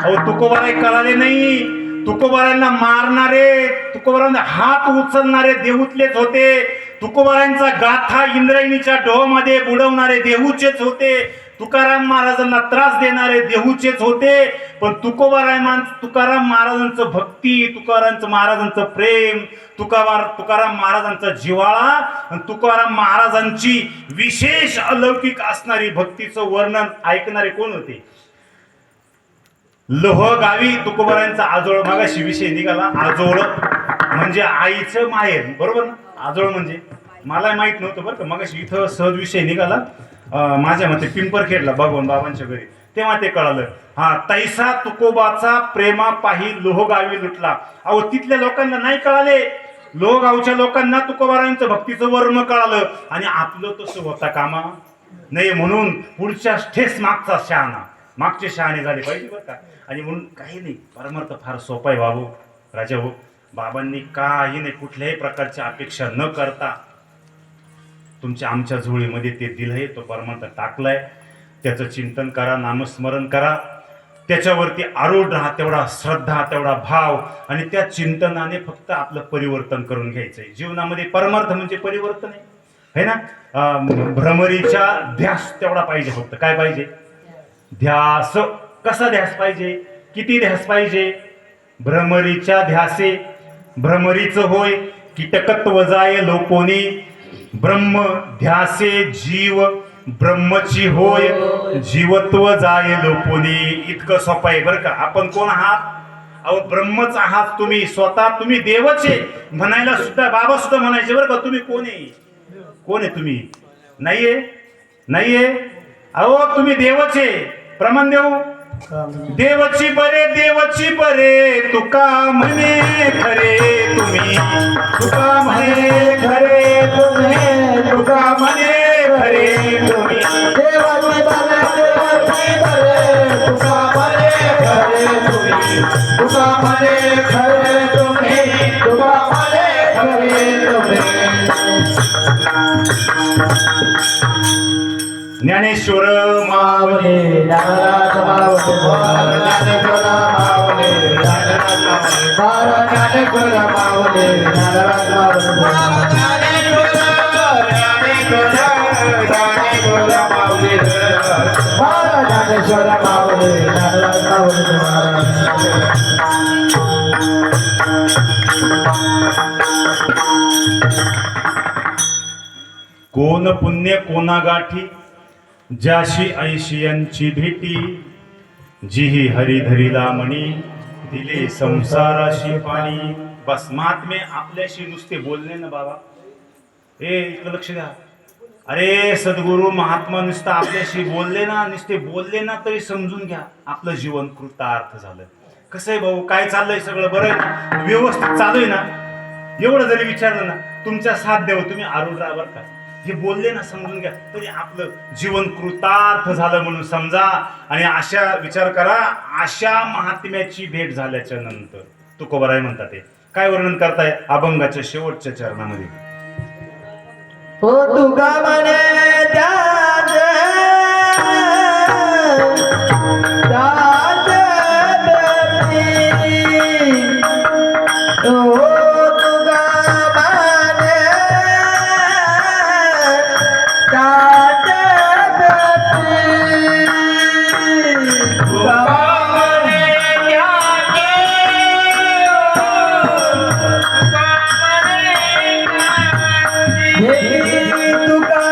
अहो तुकोबाला कळाले नाही. तुकोबारांना मारणारे, तुकोबारांना हात उचलणारे देहूतलेच होते. तुकोबारांचा गाथा इंद्रायणीच्या डोहामध्ये बुडवणारे देहूचेच होते. तुकाराम महाराजांना त्रास देणारे देहूचेच होते. पण तुकाराम महाराजांचं भक्ती, तुकाराम महाराजांचं प्रेम, तुकाराम महाराजांचा जिव्हाळा आणि तुकाराम महाराजांची विशेष अलौकिक असणारी भक्तीचं वर्णन ऐकणारे कोण होते? लोह गावी तुकोबारांचा आजोळ. मागाशी विषय निघाला आजोळ म्हणजे आईचं माहेर, बरोबर ना? आजोळ म्हणजे मला माहित नव्हतं बरं का. मागाशी इथं सहज विषय निघाला माझ्या मते पिंपरखेडला भगवान बाबांच्या घरी, तेव्हा ते कळालं. हा, तैसा तुकोबाचा प्रेमा पाही, लोह गावी लुटला. अहो तिथल्या लोकांना नाही कळाले. लोहगावच्या लोकांना तुकोबारांचं भक्तीचं वर्म कळालं आणि आपलं तसं होता कामा नाही. म्हणून पुढच्या ठेस मागचा शहाणा, मागचे शहाणे झाले पाहिजे बरं का. आणि म्हणून काही नाही, परमार्थ फार सोपा आहे बाबू राजा हो. बाबांनी काही नाही, कुठल्याही प्रकारची अपेक्षा न करता तुमच्या आमच्या झोळीमध्ये ते दिलंय, तो परमार्थ टाकलाय. त्याचं चिंतन करा, नामस्मरण करा, त्याच्यावरती आरूढ राहा, तेवढा श्रद्धा, तेवढा भाव, आणि त्या चिंतनाने फक्त आपलं परिवर्तन करून घ्यायचंय जीवनामध्ये. परमार्थ म्हणजे परिवर्तन आहे ना. भ्रमरीच्या ध्यास तेवढा पाहिजे फक्त. काय पाहिजे? ध्यास. कसा ध्यास पाहिजे? किती ध्यास पाहिजे? भ्रमरीच्या ध्यासे भ्रमरीच होय, कीटकत्व जाय लोपोनी. ब्रह्म ध्यासे जीव ब्रह्मची होय, जीवत्व जाय लोपोनी. इतकं सोपं आहे बरं का. आपण कोण आहात? अहो ब्रह्मच आहात तुम्ही स्वतः. तुम्ही देवचे म्हणायला सुद्धा बाबा सुद्धा म्हणायचे बरं का. तुम्ही कोण आहे? कोण आहे तुम्ही? नाहीये, नाहीये. अहो तुम्ही देवचे. प्रमाण देऊ. देवची बरे तुका म्हणे खरे तुम्ही. तुका म्हणे खरे तुम्ही. तुका म्हणे खरे तुम्ही. देवाची बरे तुका म्हणे खरे तुम्ही. तुका म्हणे खरे तुम्ही. तुका म्हणे खरे तुम्ही. ज्ञानेश्वर मावले ज्ञानराज मावले, ज्ञानेश्वर मावले ज्ञानराज मावले, ज्ञानेश्वर मावले ज्ञानराज मावले, ज्ञानेश्वर मावले ज्ञानराज कोण पुण्य कोणा गाठी, ज्याशी ऐशियांची भेटी. जिही हरी धरिला मणी, दिले संसाराशी पाणी. बस महात्मे आपल्याशी नुसते बोलणे ना बाबा. इकडं लक्ष द्या. अरे सद्गुरु महात्मा नुसतं आपल्याशी बोलले ना, नुसते बोलले ना तरी समजून घ्या आपलं जीवन कृतार्थ झालं. कसं आहे भाऊ, काय चाललंय? सगळं बरं आहे ना? व्यवस्थित चालू आहे ना? एवढं जरी विचारलं ना, तुमच्या साथ द्यावं, तुम्ही आरूढ राहा बरं का. हे बोलले ना समजून घ्या तरी आपलं जीवन कृतार्थ झालं म्हणून समजा. आणि अशा विचार करा, अशा महात्म्याची भेट झाल्याच्या नंतर तुकोबाराय म्हणतात ते काय वर्णन करताय अभंगाच्या शेवटच्या चरणामध्ये. हो तुका म्हणे त्याज तुका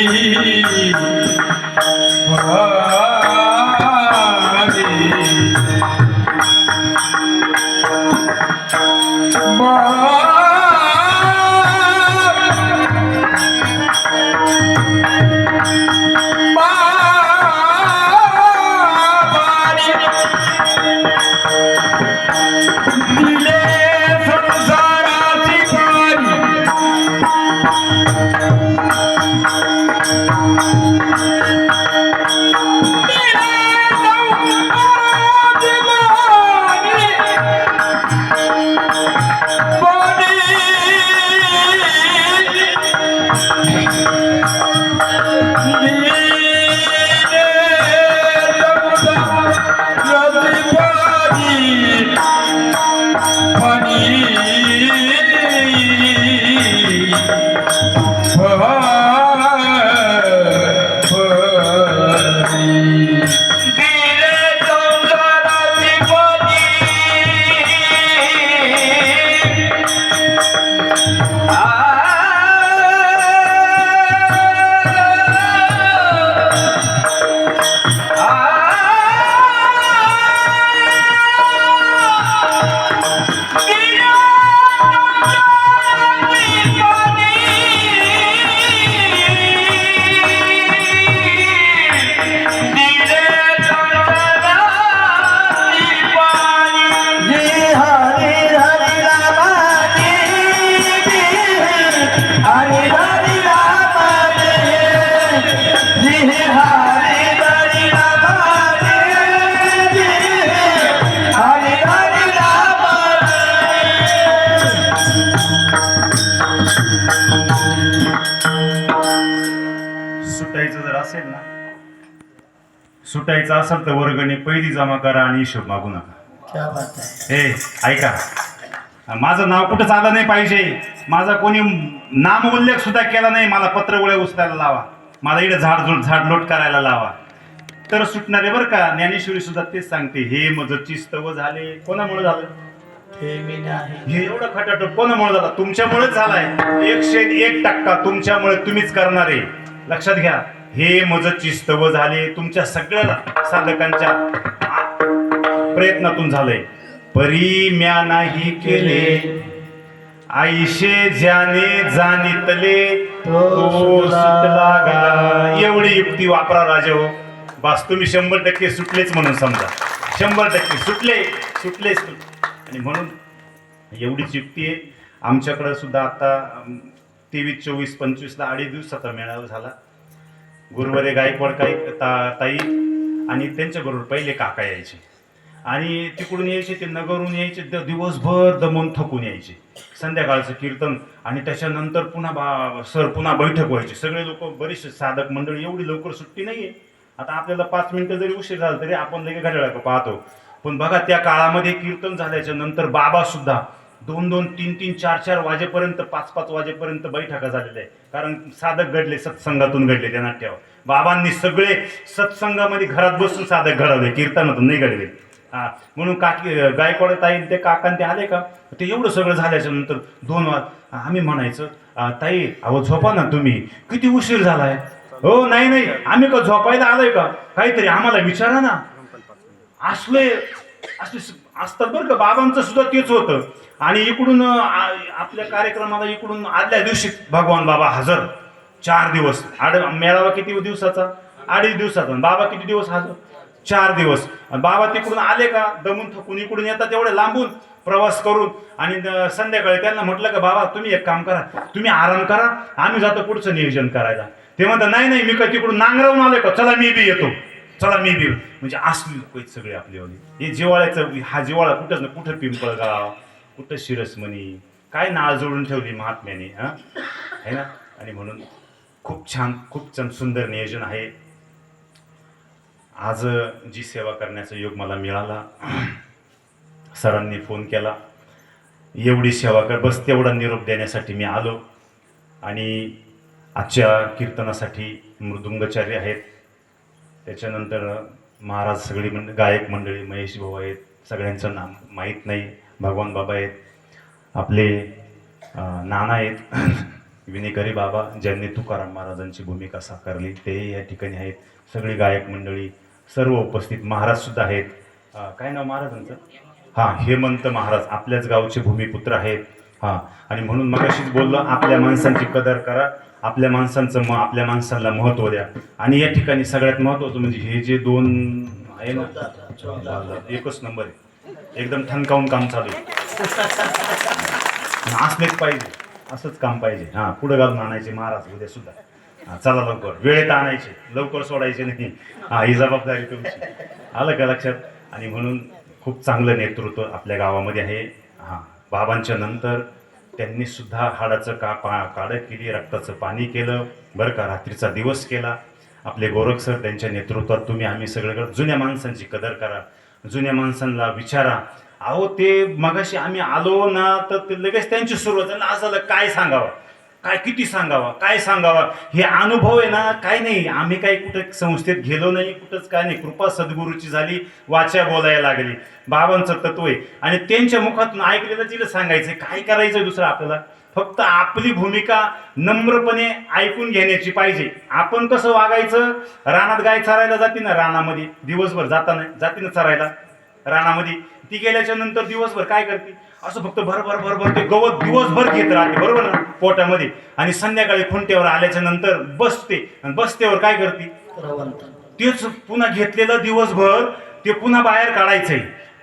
दिले संसाराची पाणी सुटायचं जर असेल ना, सुटायचं असेल तर वर्गणी पहिली जमा करा आणि हिशोब मागू नका. क्या बात आहे. ए ऐका, माझं नाव कुठं आलं नाही पाहिजे, माझा कोणी नाम उल्लेख सुद्धा केला नाही, मला पत्रगोळ्या उचलायला लावा, मला इकडे झाडलोट करायला लावा तर सुटणारे बरं का. ज्ञानेश्वरी सुद्धा तेच सांगते, हे मजची स्तव झाले कोणामुळे झालं, हे मी नाही. हे एवढं खटाटोप कोणामुळे झाला, तुमच्यामुळेच झालाय. 101% तुमच्यामुळे, तुम्हीच करणारे. लक्षात घ्या, हे मजची स्तव झाले तुमच्या सगळ्या साधकांच्या प्रयत्नातून झालंय. परी म्या नाही केले, आईशे ज्याने जाणितले तो सुटला गा. एवढी युक्ती वापरा राजे हो, बस तुम्ही 100% सुटलेच म्हणून समजा. 100% सुटलेच. आणि म्हणून एवढीच युक्ती आहे. आमच्याकडं सुद्धा आता 23, 24, 25ला 2.5 दिवसाचा मेळावा झाला. गुरुवारी गायकवाड ताई आणि त्यांच्याबरोबर पहिले काका यायचे आणि तिकडून यायचे, ते नगरहून यायचे, दिवसभर दमून थकून यायचे. संध्याकाळचं कीर्तन आणि त्याच्यानंतर पुन्हा बैठक व्हायची. सगळे लोक, बरेचसे साधक मंडळी. एवढी लवकर सुट्टी नाहीये. आता आपल्याला 5 मिनिटं जरी उशीर झाला तरी आपण लगेच घड्याळाकडे पाहतो. पण बघा, त्या काळामध्ये कीर्तन झाल्याच्या नंतर बाबा सुद्धा 2-2, 3-3, 4-4 वाजेपर्यंत, 5-5 वाजेपर्यंत बैठका झालेल्या आहे. कारण साधक घडले, सत्संगातून घडले. त्या नाट्यावर बाबांनी सगळे सत्संगामध्ये घरात बसून साधक घडवले, कीर्तनातून नाही घडले. म्हणून गायकवाड ताई ते काका ते आले का, ते एवढं सगळं झाल्याच्या नंतर 2 आम्ही म्हणायचं, ताई अहो झोपा ना तुम्ही, किती उशीर झालाय. हो नाही आम्ही का झोपायला आलोय का, काहीतरी आम्हाला विचारा ना. असले असतात बरं का. बाबांचं सुद्धा तेच होतं. आणि इकडून आपल्या कार्यक्रमाला इकडून आदल्या दिवशी भगवान बाबा हजर. 4 दिवस. मेळावा किती दिवसाचा, 2.5 दिवसाचा. बाबा किती दिवस हजर, 4 दिवस. बाबा तिकडून आले का दमून थकून इकडून येतात, तेवढे लांबून प्रवास करून. आणि संध्याकाळी त्यांना म्हटलं का बाबा तुम्ही एक काम करा, तुम्ही आराम करा, आम्ही जातो पुढचं नियोजन करायला. ते म्हणतात नाही मी काय तिकडून नांगरावून आलोय का, चला मी बी येतो, चला मी बी. म्हणजे असली लोक आहेत सगळे आपल्यावाली. हे जिवाळ्याचं, हा जिवाळा कुठंच ना कुठं पिंपळगाव, कुठं शिरसमणी, काय नाळ जोडून ठेवली महात्म्याने, है ना. आणि म्हणून खूप छान सुंदर नियोजन आहे. आज जी सेवा करण्याचा योग मला मिळाला, सरांनी फोन केला, एवढी सेवा कर, बस तेवढा निरोप देण्यासाठी मी आलो. आणि आजच्या कीर्तनासाठी मृदुंगाचार्य आहेत, त्याच्यानंतर महाराज सगळी गायक मंडळी, महेश भाऊ आहेत, सगळ्यांचं नाम माहीत नाही, भगवान बाबा आहेत, आपले नाना आहेत, विनेकरी बाबा ज्यांनी तुकाराम महाराजांची भूमिका साकारली ते या ठिकाणी आहेत. सगळी गायक मंडळी सर्व उपस्थित, महाराज सुद्धा आहेत. काय नाव महाराजांचं? हां, हेमंत महाराज आपल्याच गावचे भूमिपुत्र आहेत. हां, आणि म्हणून मगाशीच बोललो, आपल्या माणसांची कदर करा, आपल्या माणसांचं आपल्या माणसांना महत्त्व द्या. आणि या ठिकाणी सगळ्यात महत्त्वाचं म्हणजे हे जे दोन आहे ना, एकच नंबर आहे, एकदम ठणकावून काम चालू आहे. असलेच पाहिजे, असंच काम पाहिजे. हां, पुढं घालून आणायचे महाराज उद्या सुद्धा. हां, चला लवकर, वेळेत आणायचे, लवकर सोडायचे नाही. हां, ही जबाबदारी तुमची. आलं का लक्षात? आणि म्हणून खूप चांगलं नेतृत्व आपल्या गावामध्ये आहे. हां, बाबांच्या नंतर त्यांनी सुद्धा हाडाचं काढं केली, रक्ताचं पाणी केलं बरं का, रात्रीचा दिवस केला. आपले गोरख सर त्यांच्या नेतृत्वात तुम्ही आम्ही सगळीकडे जुन्या माणसांची कदर करा, जुन्या माणसांना विचारा. अहो ते मगाशी आम्ही आलो ना तर ते लगेच त्यांची सुरुवात झाली, असं काय सांगावं, काय किती सांगावा, काय सांगावा. हे अनुभव आहे ना, काय नाही, आम्ही काही कुठं संस्थेत गेलो नाही, कुठंच काय नाही, कृपा सद्गुरूची झाली, वाचा बोलायला लागली. बाबांचं तत्व आहे आणि त्यांच्या मुखातून ऐकलेलं तिला सांगायचं. काय करायचं दुसरं आपल्याला? फक्त आपली भूमिका नम्रपणे ऐकून घेण्याची पाहिजे. आपण कसं वागायचं? रानात गाय चरायला जाते ना, रानामध्ये दिवसभर जाते ना चरायला रानामध्ये, ती गेल्याच्या नंतर दिवसभर काय करते? असं फक्त भरभर ते गवत दिवसभर घेत राहते, बरोबर ना, पोटामध्ये. आणि संध्याकाळी खुंट्यावर आल्याच्या नंतर बसते, आणि बसतेवर काय करते? तेच पुन्हा घेतलेलं दिवसभर ते पुन्हा बाहेर काढायचंय,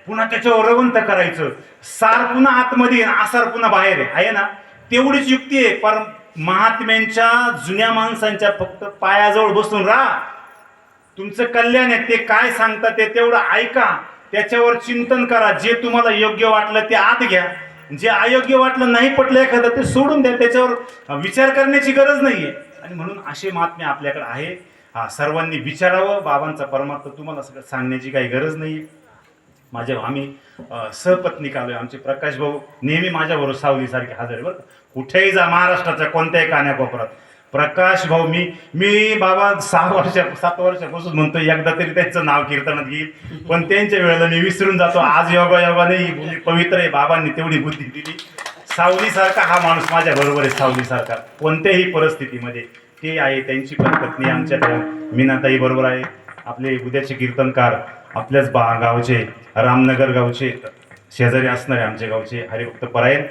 पुन्हा त्याच्यावर रवंत करायचं. सार पुन्हा आतमध्ये, आसार पुन्हा बाहेर आहे ना. तेवढीच युक्ती आहे. पण महात्म्यांच्या जुन्या माणसांच्या फक्त पायाजवळ बसून राहा, तुमचं कल्याण आहे. ते काय सांगतात ते तेवढं ऐका, त्याच्यावर चिंतन करा. जे तुम्हाला योग्य वाटलं ते आत घ्या, जे अयोग्य वाटलं, नाही पटलं एखादं, ते सोडून द्या. त्याच्यावर विचार करण्याची गरज नाहीये. आणि म्हणून असे महात्मे आपल्याकडे आहे. हा, सर्वांनी विचारावं. बाबांचा परमार्थ तुम्हाला सगळं सांगण्याची काही गरज नाही. आम्ही सहपत्नीक आलोय. आमचे प्रकाश भाऊ नेहमी माझ्याबरोबर सावलीसारखे हजर आहे बरं. कुठेही जा, महाराष्ट्राच्या कोणत्याही कानाकोपऱ्यात प्रकाश भाऊ, मी बाबा 7 वर्षापासून म्हणतो एकदा तरी त्यांचं नाव कीर्तनात घेईल, पण त्यांच्या वेळेला मी विसरून जातो. आज योगायोगाने ही भूमी पवित्र आहे, बाबांनी तेवढी बुद्धी दिली. सावलीसारखा हा माणूस माझ्या बरोबर आहे, सावलीसारखा कोणत्याही परिस्थितीमध्ये. ते आहे, त्यांची पण पत्नी आमच्या मीनाताई बरोबर आहे. आपले उद्याचे कीर्तनकार आपल्याच गावचे, रामनगर गावचे, शेजारी असणारे आमच्या गावचे हरिभक्त परायण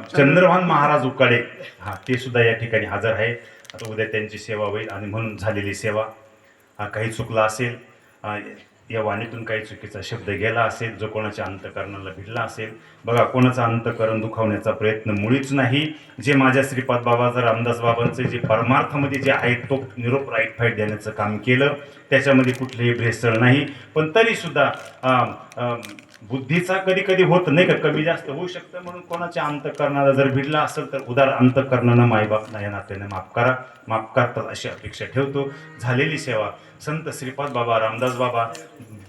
चंद्रभान महाराज उकाडे, हा, ते सुद्धा या ठिकाणी हजर आहे. आता उद्या त्यांची सेवा होईल. आणि म्हणून झालेली सेवा, काही चुकला असेल, या वाणीतून काही चुकीचा शब्द गेला असेल, जो कोणाच्या अंतकरणाला भिडला असेल, बघा, कोणाचं अंतकरण दुखावण्याचा प्रयत्न मुळीच नाही. जे माझ्या श्रीपाद बाबाचं, रामदास बाबांचे जे परमार्थामध्ये जे आहे तो निरोप राईट फाईट देण्याचं काम केलं, त्याच्यामध्ये कुठलीही भेसळ नाही. पण तरीसुद्धा बुद्धीचा कधी कधी होत नाही का, कमी जास्त होऊ शकतं. म्हणून कोणाच्या अंतकरणाला जर भिडला असेल तर उदार अंतकरणानं मायबाप या नात्याने माफ करतात अशी अपेक्षा ठेवतो. झालेली सेवा संत श्रीपाद बाबा, रामदास बाबा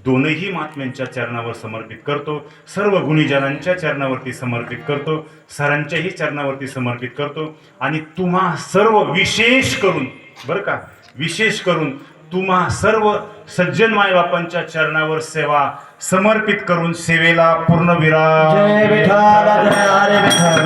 दोनही महात्म्यांच्या चरणावर समर्पित करतो. सर्व गुणीजनांच्या चरणावरती समर्पित करतो. सरांच्याही चरणावरती समर्पित करतो. आणि तुम्हा सर्व विशेष करून, बरं का, विशेष करून तुम्हा सर्व सज्जन मायबापांच्या चरणावर सेवा समर्पित करून सेवेला पूर्ण विराम. जय विठ्ठल, जय हरी विठ्ठल.